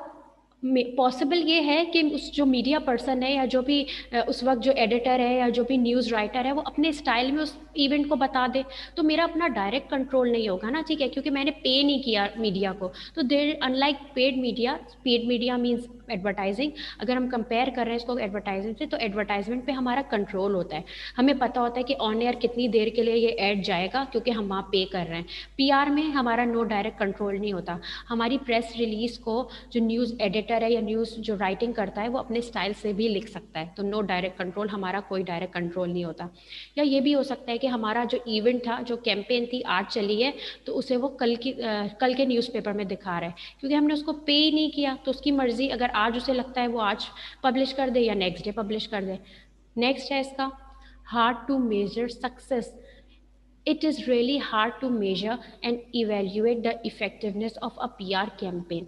A: पॉसिबल ये है कि उस जो मीडिया पर्सन है या जो भी उस वक्त जो एडिटर है या जो भी न्यूज़ राइटर है वो अपने स्टाइल में उस इवेंट को बता दे, तो मेरा अपना डायरेक्ट कंट्रोल नहीं होगा ना, ठीक है, क्योंकि मैंने पे नहीं किया मीडिया को। तो there unlike paid media means advertising, अगर हम कंपेयर कर रहे हैं इसको एडवर्टाइजिंग से, तो एडवर्टाइजमेंट पे हमारा कंट्रोल होता है, हमें पता होता है कि ऑन एयर कितनी देर के लिए ये ऐड जाएगा क्योंकि हम वहाँ पे कर रहे हैं। पीआर में हमारा नो डायरेक्ट कंट्रोल नहीं होता, हमारी प्रेस रिलीज को जो न्यूज़ एडिटर है या न्यूज़ जो राइटिंग करता है वो अपने स्टाइल से भी लिख सकता है, तो नो डायरेक्ट कंट्रोल, हमारा कोई डायरेक्ट कंट्रोल नहीं होता। या ये भी हो सकता है कि हमारा जो इवेंट था, जो कैंपेन थी आज चली है, तो उसे वो कल के न्यूज़पेपर में दिखा रहा है, क्योंकि हमने उसको पे ही नहीं किया, तो उसकी मर्जी, अगर आज उसे लगता है वो आज पब्लिश कर दे या नेक्स्ट डे पब्लिश कर दे। नेक्स्ट है इसका hard to measure success, it is really hard to measure and evaluate the effectiveness of a PR campaign,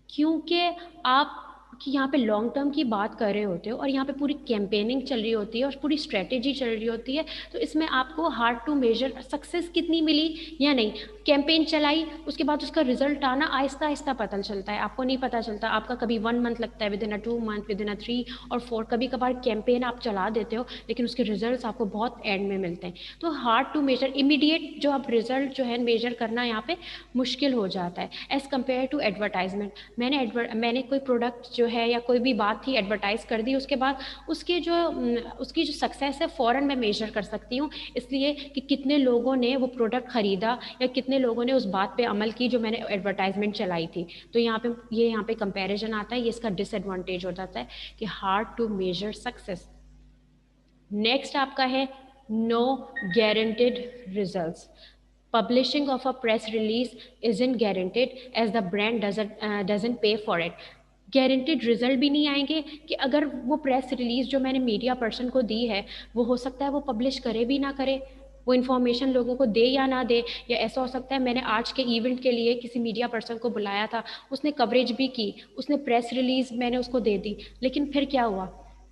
A: क्योंकि आप कि यहाँ पे लॉन्ग टर्म की बात कर रहे होते हो और यहाँ पे पूरी कैंपेनिंग चल रही होती है और पूरी स्ट्रेटेजी चल रही होती है, तो इसमें आपको हार्ड टू मेजर सक्सेस कितनी मिली या नहीं। कैंपेन चलाई, उसके बाद उसका रिजल्ट आना आहिस्ता आहिस्ता पता चलता है, आपको नहीं पता चलता, आपका कभी 1 मंथ लगता है, within a 2 month, within a 3 और 4, कभी कभार कैंपेन आप चला देते हो लेकिन उसके रिजल्ट आपको बहुत एंड में मिलते हैं। तो हार्ड टू मेजर, इमीडिएट जो आप रिजल्ट जो है मेजर करना यहाँ पे मुश्किल हो जाता है एज़ कम्पेयर टू एडवर्टाइजमेंट। मैंने कोई प्रोडक्ट जो है या कोई भी बात थी एडवर्टाइज कर दी, उसके बाद उसकी जो सक्सेस है फ़ौरन मैं मेजर कर सकती हूँ, इसलिए कि कितने लोगों ने वो प्रोडक्ट ख़रीदा या कितने लोगों ने उस बात पे अमल की जो मैंने एडवर्टाइजमेंट चलाई थी। तो यहाँ पे कंपैरिजन आता है, ये इसका डिसएडवांटेज हो जाता है कि hard to measure success. Next आपका है no guaranteed results, publishing of a press release isn't guaranteed as the brand doesn't pay for it। Guaranteed result भी नहीं आएंगे कि अगर वो प्रेस रिलीज जो मैंने मीडिया पर्सन को दी है वो हो सकता है वो पब्लिश करे भी ना करे, वो इन्फॉर्मेशन लोगों को दे या ना दे, या ऐसा हो सकता है मैंने आज के इवेंट के लिए किसी मीडिया पर्सन को बुलाया था, उसने कवरेज भी की, उसने प्रेस रिलीज मैंने उसको दे दी, लेकिन फिर क्या हुआ,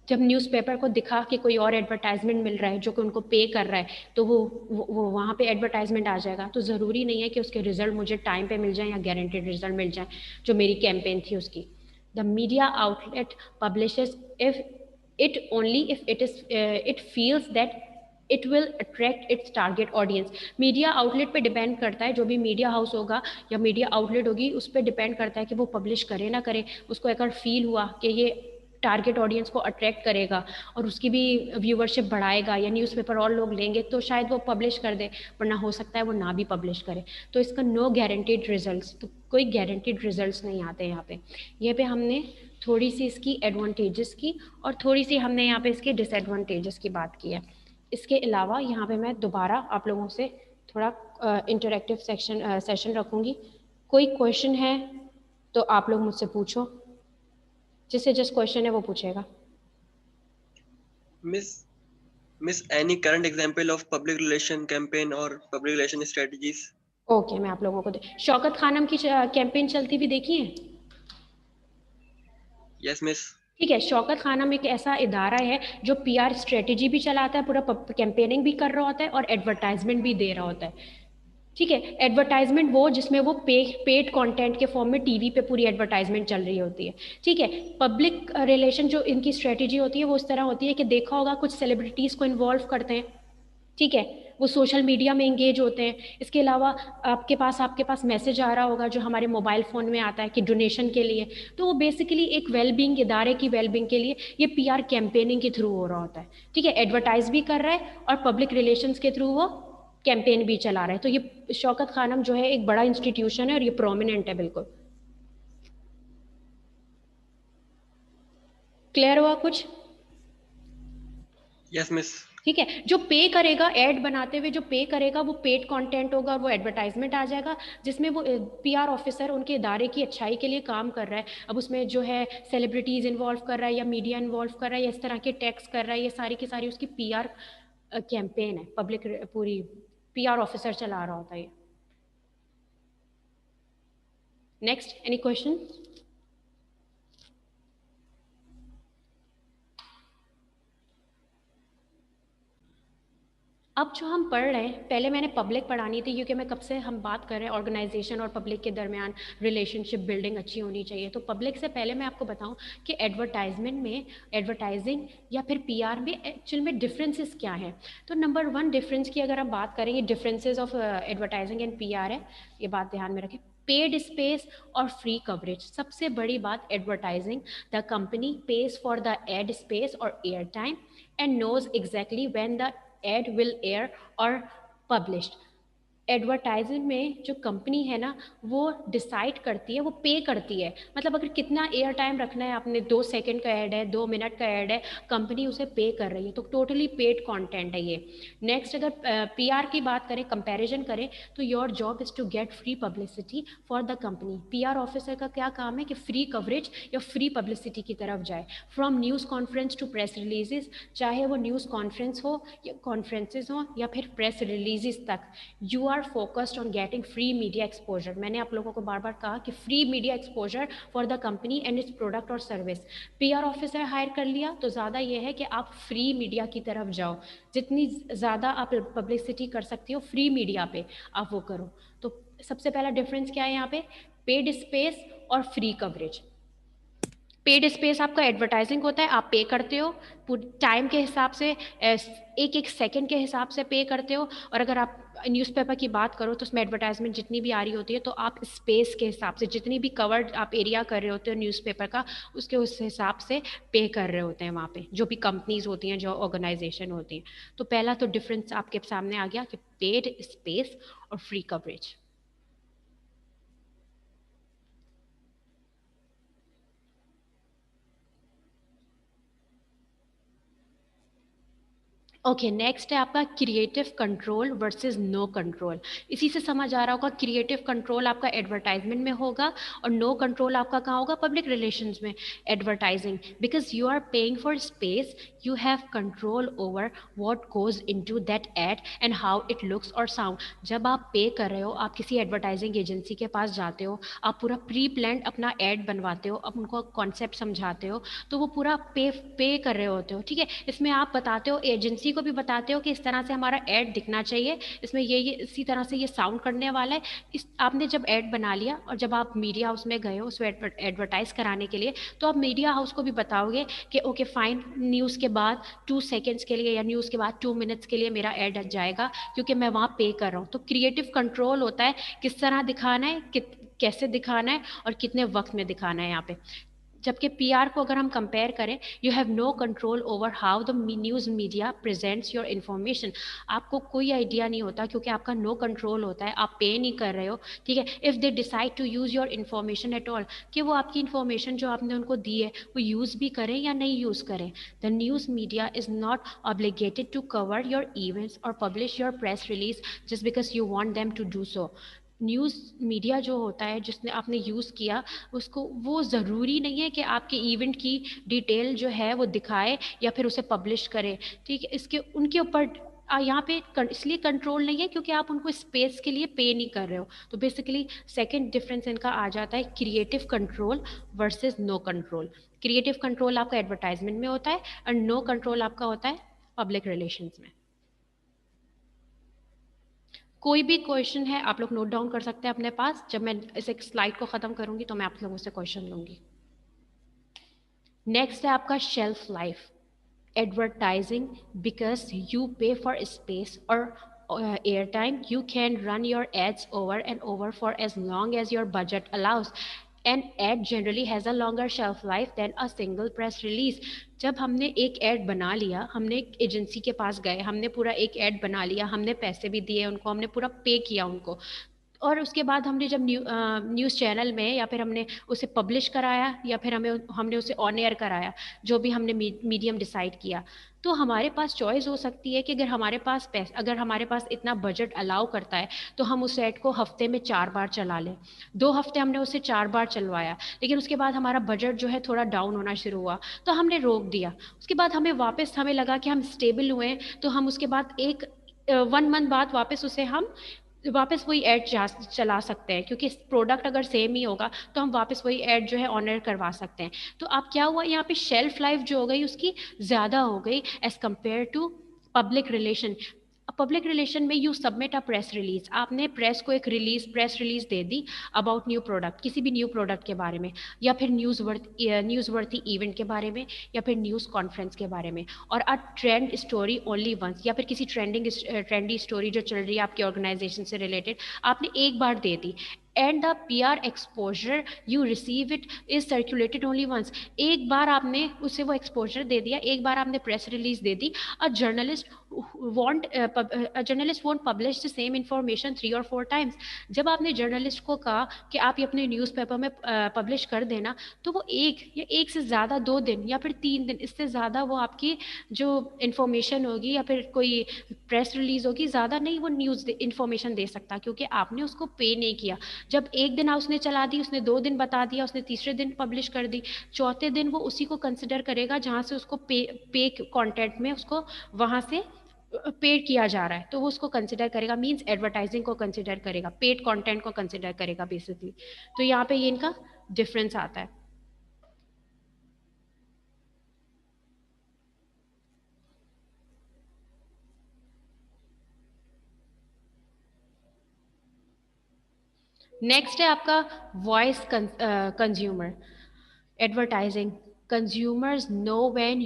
A: जब न्यूज़पेपर को दिखा कि कोई और एडवर्टाइजमेंट मिल रहा है जो कि उनको पे कर रहा है, तो वो वहाँ पे एडवर्टाइजमेंट आ जाएगा। तो ज़रूरी नहीं है कि उसके रिजल्ट मुझे टाइम पे मिल जाए या गारंटेड रिजल्ट मिल जाए जो मेरी कैंपेन थी उसकी। The media outlet publishes if it only if it feels that it will attract it's target audience. Media outlet पे डिपेंड करता है, जो भी मीडिया हाउस होगा या मीडिया आउटलेट होगी उस पर डिपेंड करता है कि वो पब्लिश करे ना करे। उसको अगर फील हुआ कि ये टारगेट ऑडियंस को अट्रैक्ट करेगा और उसकी भी व्यूवरशिप बढ़ाएगा या न्यूज़पेपर और लोग लेंगे, तो शायद वो पब्लिश कर दे, वरना हो सकता है वो ना भी पब्लिश करे। तो इसका नो गारंटीड रिजल्ट्स, तो कोई गारंटीड रिजल्ट्स नहीं आते यहाँ पे हमने थोड़ी सी इसकी एडवांटेजेस की और थोड़ी सी हमने यहाँ पे इसके डिसएडवांटेजेस की बात की है। इसके अलावा यहाँ पे मैं दोबारा आप लोगों से थोड़ा इंटरेक्टिव सेशन रखूँगी। कोई क्वेश्चन है तो आप लोग मुझसे पूछो, जिससे जस्ट क्वेश्चन है वो पूछेगा।
B: Miss any current example of public relation campaign और पब्लिक रिलेशन स्ट्रेटजीज?
A: ओके, मैं आप लोगों को शौकत खानम की कैंपेन चलती भी देखी है?
B: Yes miss.
A: ठीक है, शौकत खानम एक ऐसा इदारा है जो पीआर स्ट्रेटजी भी चलाता है, पूरा कैंपेनिंग भी कर रहा होता है और एडवर्टाइजमेंट भी दे रहा होता है। ठीक है, एडवर्टाइजमेंट वो जिसमें वो पेड कंटेंट के फॉर्म में टीवी पे पूरी एडवर्टाइजमेंट चल रही होती है। ठीक है, पब्लिक रिलेशन जो इनकी स्ट्रेटजी होती है वो उस तरह होती है कि देखा होगा कुछ सेलिब्रिटीज़ को इन्वॉल्व करते हैं, ठीक है, वो सोशल मीडिया में इंगेज होते हैं। इसके अलावा आपके पास मैसेज आ रहा होगा जो हमारे मोबाइल फ़ोन में आता है कि डोनेशन के लिए, तो वो बेसिकली एक वेलबींग, इदारे की वेलबींग के लिए ये पीआर कैंपेनिंग के थ्रू हो रहा होता है। ठीक है, एडवर्टाइज भी कर रहा है और पब्लिक रिलेशंस के थ्रू वो कैंपेन भी चला रहा है। तो ये शौकत खानम जो है एक बड़ा इंस्टीट्यूशन है और ये प्रोमिनेंट है बिल्कुल। क्लियर हुआ कुछ?
B: Yes miss.
A: ठीक है, जो पे करेगा एड बनाते हुए, जो पे करेगा वो पेड कंटेंट होगा और वो एडवर्टाइजमेंट आ जाएगा, जिसमें वो पीआर ऑफिसर उनके इदारे की अच्छाई के लिए काम कर रहा है। अब उसमें जो है सेलिब्रिटीज इन्वॉल्व कर रहा है या मीडिया इन्वॉल्व कर रहा है या इस तरह के टैक्स कर रहा है, ये सारी की सारी उसकी पीआर कैंपेन है, पब्लिक पूरी पीआर ऑफिसर चला रहा होता है। Next, any question? अब जो हम पढ़ रहे हैं, पहले मैंने पब्लिक पढ़ानी थी क्योंकि मैं कब से हम बात कर रहे हैं ऑर्गेनाइजेशन और पब्लिक के दरमियान रिलेशनशिप बिल्डिंग अच्छी होनी चाहिए। तो पब्लिक से पहले मैं आपको बताऊं कि एडवर्टाइजमेंट में, एडवर्टाइजिंग या फिर पीआर में एक्चुअल में डिफरेंसेस क्या हैं। तो नंबर 1 डिफरेंस की अगर हम बात करें, ये differences of advertising and PR है, ये बात ध्यान में रखें। पेड स्पेस और फ्री कवरेज, सबसे बड़ी बात advertising, the company pays for the ad space और air time and knows exactly when the ad will air or published। Advertising में जो कंपनी है ना, वो डिसाइड करती है, वो पे करती है, मतलब अगर कितना एयर टाइम रखना है आपने, 2 सेकंड का ऐड है, 2 मिनट का ऐड है, कंपनी उसे पे कर रही है, तो टोटली पेड कंटेंट है ये। नेक्स्ट, अगर पीआर की बात करें, कंपैरिजन करें, तो your job is to get free publicity for the company. PR officer का क्या काम है कि फ्री कवरेज या फ्री पब्लिसिटी की तरफ जाए, from news conference to press releases, चाहे वो न्यूज़ कॉन्फ्रेंस हो या कॉन्फ्रेंसेज हो या फिर प्रेस रिलीजेस तक, you are focused on getting free media exposure. मैंने आप लोगों को बार बार कहा कि free media exposure for the company and its product और सर्विस। पीआर ऑफिसर हायर कर लिया तो ज़्यादा ये है कि आप फ्री मीडिया की तरफ जाओ, जितनी ज़्यादा आप पब्लिसिटी कर सकती हो फ्री मीडिया पे, आप वो करो। तो सबसे पहला डिफरेंस क्या है यहाँ पे, पेड स्पेस और फ्री कवरेज। पेड स्पेस आपका एडवर्टाइजिंग होता है, आप पे करते हो टाइम के हिसाब से, एक एक सेकंड के हिसाब से पे करते हो। और अगर आप न्यूज़पेपर की बात करो तो उसमें एडवर्टाइजमेंट जितनी भी आ रही होती है, तो आप स्पेस के हिसाब से, जितनी भी कवर्ड आप एरिया कर रहे होते हो न्यूज़पेपर का, उसके उस हिसाब से पे कर रहे होते हैं वहाँ पे जो भी कंपनीज होती हैं, जो ऑर्गेनाइजेशन होती हैं। तो पहला तो डिफरेंस आपके सामने आ गया कि पेड स्पेस और फ्री कवरेज। ओके, नेक्स्ट है आपका creative control versus no control. इसी से समझ आ रहा होगा, क्रिएटिव कंट्रोल आपका एडवर्टाइजमेंट में होगा और नो कंट्रोल आपका कहाँ होगा, पब्लिक रिलेशंस में। Advertising, because you are paying for space, you have control over what goes into that ad and how it looks और साउंड। जब आप पे कर रहे हो, आप किसी एडवर्टाइजिंग एजेंसी के पास जाते हो, आप पूरा प्री प्लान अपना एड बनवाते हो, आप उनको कॉन्सेप्ट समझाते हो, तो वो पूरा पे कर रहे होते हो, ठीक है। इसमें आप बताते हो, एजेंसी को भी बताते हो कि इस तरह से हमारा ऐड दिखना चाहिए, इसमें ये इसी तरह से ये साउंड करने वाला है। इस आपने जब ऐड बना लिया और जब आप मीडिया हाउस में गए हो उसको एडवर्टाइज कराने के लिए, तो आप मीडिया हाउस को भी बताओगे कि ओके फाइन, न्यूज़ के बाद 2 सेकेंड्स के लिए या न्यूज़ के बाद 2 मिनट्स के लिए मेरा ऐड जाएगा क्योंकि मैं वहाँ पे कर रहा हूँ। तो क्रिएटिव कंट्रोल होता है, किस तरह दिखाना है, कैसे दिखाना है और कितने वक्त में दिखाना है यहाँ पे। जबकि पीआर को अगर हम कंपेयर करें, you have no control over how the news media presents your information. आपको कोई आइडिया नहीं होता क्योंकि आपका नो कंट्रोल होता है, आप पे नहीं कर रहे हो, ठीक है। If they decide to use your information at all, कि वो आपकी इन्फॉर्मेशन जो आपने उनको दी है वो यूज़ भी करें या नहीं यूज़ करें, the news media is not obligated to cover your events और publish your press release just because you want them to do so. News media जो होता है जिसने आपने यूज़ किया, उसको वो ज़रूरी नहीं है कि आपके इवेंट की डिटेल जो है वो दिखाए या फिर उसे पब्लिश करे, ठीक है। इसके उनके ऊपर यहाँ पे इसलिए कंट्रोल नहीं है क्योंकि आप उनको स्पेस के लिए पे नहीं कर रहे हो। तो बेसिकली सेकंड डिफरेंस इनका आ जाता है creative control versus no control. Creative control आपका एडवर्टाइजमेंट में होता है और नो कंट्रोल आपका होता है पब्लिक रिलेशंस में। कोई भी क्वेश्चन है आप लोग नोट डाउन कर सकते हैं अपने पास, जब मैं इस एक स्लाइड को ख़त्म करूंगी तो मैं आप लोगों से क्वेश्चन लूंगी। नेक्स्ट है आपका shelf life advertising, because you पे फॉर स्पेस और airtime, you can run your ads over and over for as long as your budget allows. An ad generally has a longer shelf life than a single press release. जब हमने एक ऐड बना लिया, हमने एक एजेंसी के पास गए, हमने पूरा एक ऐड बना लिया, हमने पैसे भी दिए उनको, हमने पूरा पे किया उनको, और उसके बाद हमने जब न्यूज़ चैनल में या फिर हमने उसे पब्लिश कराया या फिर हमने उसे ऑन एयर कराया, जो भी हमने मीडियम डिसाइड किया, तो हमारे पास चॉइस हो सकती है कि अगर हमारे पास इतना बजट अलाउ करता है तो हम उस एड को हफ्ते में 4 बार चला लें। 2 हफ्ते हमने उसे 4 बार चलवाया, लेकिन उसके बाद हमारा बजट जो है थोड़ा डाउन होना शुरू हुआ, तो हमने रोक दिया। उसके बाद हमें लगा कि हम स्टेबल हुए हैं, तो हम उसके बाद 1 मंथ बाद वापस वही ऐड चला सकते हैं, क्योंकि प्रोडक्ट अगर सेम ही होगा तो हम वापस वही ऐड जो है ऑनर करवा सकते हैं। तो अब क्या हुआ यहाँ पे, शेल्फ लाइफ जो हो गई उसकी ज़्यादा हो गई as compare to public relation. Public relation में you submit a press release, आपने प्रेस को एक प्रेस रिलीज दे दी अबाउट न्यू प्रोडक्ट, किसी भी न्यू प्रोडक्ट के बारे में, या फिर न्यूज़ वर्थी इवेंट के बारे में, या फिर न्यूज़ कॉन्फ्रेंस के बारे में, और a trend story only once, या फिर किसी ट्रेंडी स्टोरी जो चल रही है आपकी ऑर्गेनाइजेशन से रिलेटेड, आपने एक बार दे दी, and the PR exposure you receive it is circulated only once. एक बार आपने उसे वो एक्सपोजर दे दिया, एक बार आपने प्रेस रिलीज दे दी। A journalist want publish the same information 3 or 4 times. जब आपने जर्नलिस्ट को कहा कि आप ये अपने न्यूज़पेपर में पब्लिश कर देना, तो वो एक से ज़्यादा 2 दिन या फिर 3 दिन, इससे ज़्यादा वो आपकी जो इंफॉर्मेशन होगी या फिर कोई प्रेस रिलीज होगी, ज़्यादा नहीं वो न्यूज़ इंफॉर्मेशन दे सकता, क्योंकि आपने उसको पे नहीं किया। जब एक दिन उसने चला दी, उसने 2 दिन बता दिया, उसने तीसरे दिन पब्लिश कर दी, चौथे दिन वो उसी को कंसिडर करेगा जहाँ से उसको पे कंटेंट में उसको वहाँ से पेड किया जा रहा है, तो वो उसको कंसिडर करेगा, मींस एडवर्टाइजिंग को कंसिडर करेगा, पेड कंटेंट को कंसिडर करेगा बेसिकली। तो यहाँ पे ये इनका डिफरेंस आता है। नेक्स्ट है आपका voice consumer advertising. Consumers know when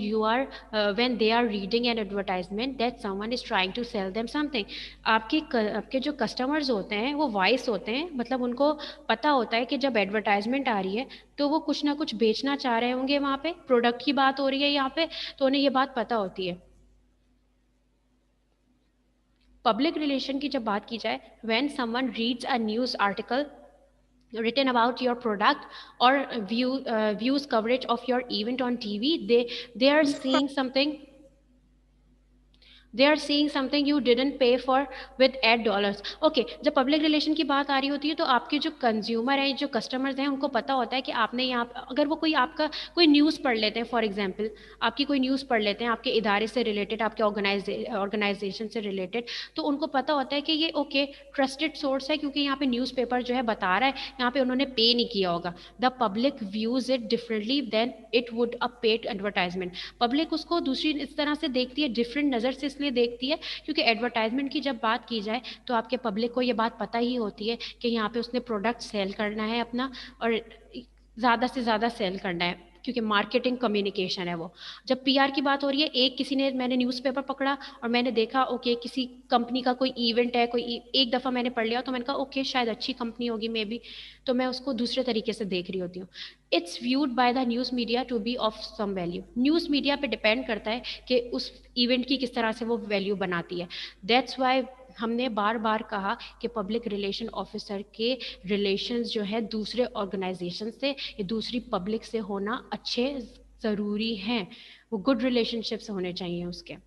A: they are reading an advertisement that someone is trying to sell them something. आपके जो कस्टमर्स होते हैं वो वॉइस होते हैं, मतलब उनको पता होता है कि जब एडवर्टाइजमेंट आ रही है तो वो कुछ ना कुछ बेचना चाह रहे होंगे, वहाँ पे प्रोडक्ट की बात हो रही है यहाँ पे, तो उन्हें ये बात पता होती है। पब्लिक रिलेशन की जब बात की जाए, when someone reads a news article written about your product or views coverage of your event on TV, they are seeing something, they are seeing something you didn't pay for with $8। Okay, जब पब्लिक रिलेशन की बात आ रही होती है तो आपके जो कंज्यूमर हैं, जो कस्टमर्स हैं, उनको पता होता है कि आपने यहाँ, अगर वो कोई न्यूज़ पढ़ लेते हैं, फॉर एग्जाम्पल आपकी कोई न्यूज़ पढ़ लेते हैं आपके इदारे से रिलेटेड, आपके ऑर्गेनाइजेशन से रिलेटेड, तो उनको पता होता है कि ये ओके ट्रस्टेड सोर्स है, क्योंकि यहाँ पे न्यूज़पेपर जो है बता रहा है, यहाँ पे उन्होंने पे नहीं किया होगा। The public views it differently than it would a paid advertisement. Public उसको दूसरी इस तरह से देखती है, डिफरेंट नज़र से इसलिए देखती है क्योंकि एडवर्टाइजमेंट की जब बात की जाए तो आपके पब्लिक को ये बात पता ही होती है कि यहाँ पे उसने प्रोडक्ट सेल करना है अपना, और ज़्यादा से ज़्यादा सेल करना है, क्योंकि मार्केटिंग कम्युनिकेशन है वो। जब PR की बात हो रही है, मैंने न्यूज़पेपर पकड़ा और मैंने देखा ओके किसी कंपनी का कोई इवेंट है, एक दफ़ा मैंने पढ़ लिया तो मैंने कहा ओके शायद अच्छी कंपनी होगी मे बी, तो मैं उसको दूसरे तरीके से देख रही होती हूँ। It's viewed by the news media to be of some value. News media पे डिपेंड करता है कि उस इवेंट की किस तरह से वो वैल्यू बनाती है। दैट्स वाई हमने बार बार कहा कि पब्लिक रिलेशन ऑफिसर के रिलेशंस जो है दूसरे ऑर्गेनाइजेशन से या दूसरी पब्लिक से होना अच्छे ज़रूरी हैं, वो गुड रिलेशनशिप्स होने चाहिए उसके।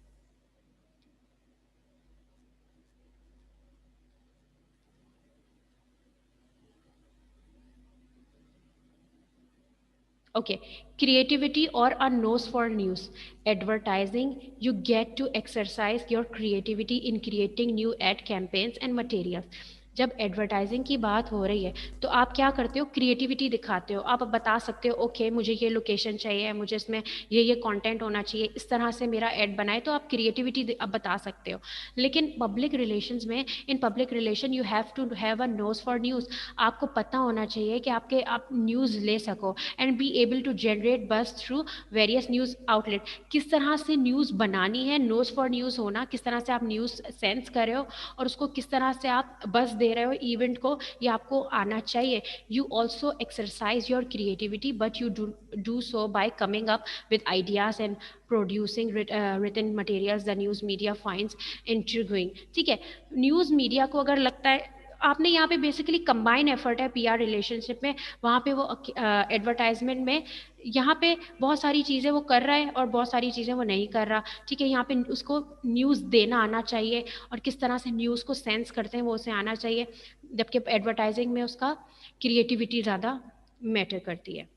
A: Okay, creativity or a nose for news. Advertising, you get to exercise your creativity in creating new ad campaigns and materials. जब एडवर्टाइजिंग की बात हो रही है तो आप क्या करते हो, क्रिएटिविटी दिखाते हो, आप बता सकते हो ओके मुझे ये लोकेशन चाहिए, मुझे इसमें ये कंटेंट होना चाहिए, इस तरह से मेरा ऐड बनाए, तो आप क्रिएटिविटी आप बता सकते हो। लेकिन पब्लिक रिलेशंस में, in public relation you have to have a nose for news. आपको पता होना चाहिए कि आप न्यूज़ ले सको and be able to generate buzz through various news outlet. किस तरह से न्यूज़ बनानी है, नोज फॉर न्यूज़ होना, किस तरह से आप न्यूज़ सेंस कर रहे हो और उसको किस तरह से आप बस दे रहे हो इवेंट को, ये आपको आना चाहिए। You also exercise your creativity but you do so by coming up with ideas and producing written materials the news media finds intriguing. ठीक है, न्यूज़ मीडिया को अगर लगता है आपने यहाँ पे बेसिकली कंबाइन एफर्ट है पीआर रिलेशनशिप में, वहाँ पे वो एडवर्टाइजमेंट में यहाँ पे बहुत सारी चीज़ें वो कर रहा है और बहुत सारी चीज़ें वो नहीं कर रहा। ठीक है, यहाँ पे उसको न्यूज़ देना आना चाहिए और किस तरह से न्यूज़ को सेंस करते हैं वो उसे आना चाहिए, जबकि एडवर्टाइजिंग में उसका क्रिएटिविटी ज़्यादा मैटर करती है।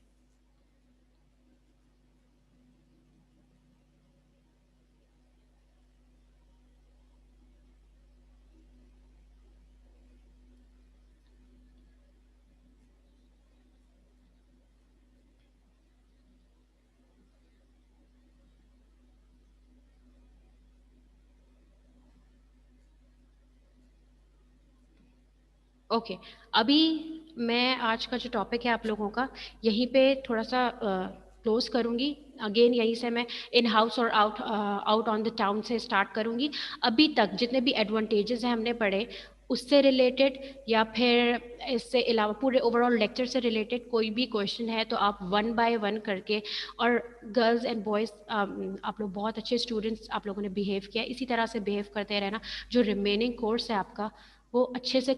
A: ओके, अभी मैं आज का जो टॉपिक है आप लोगों का यहीं पे थोड़ा सा क्लोज करूंगी। अगेन यहीं से मैं इन हाउस और out out on the town से स्टार्ट करूंगी। अभी तक जितने भी एडवांटेजेस हैं हमने पढ़े उससे रिलेटेड या फिर इससे अलावा पूरे ओवरऑल लेक्चर से रिलेटेड कोई भी क्वेश्चन है तो आप वन बाय वन करके, और गर्ल्स एंड बॉयज़ आप लोग बहुत अच्छे स्टूडेंट्स आप लोगों ने बिहेव किया, इसी तरह से बिहेव करते रहना। जो रिमेनिंग कोर्स है आपका वो अच्छे से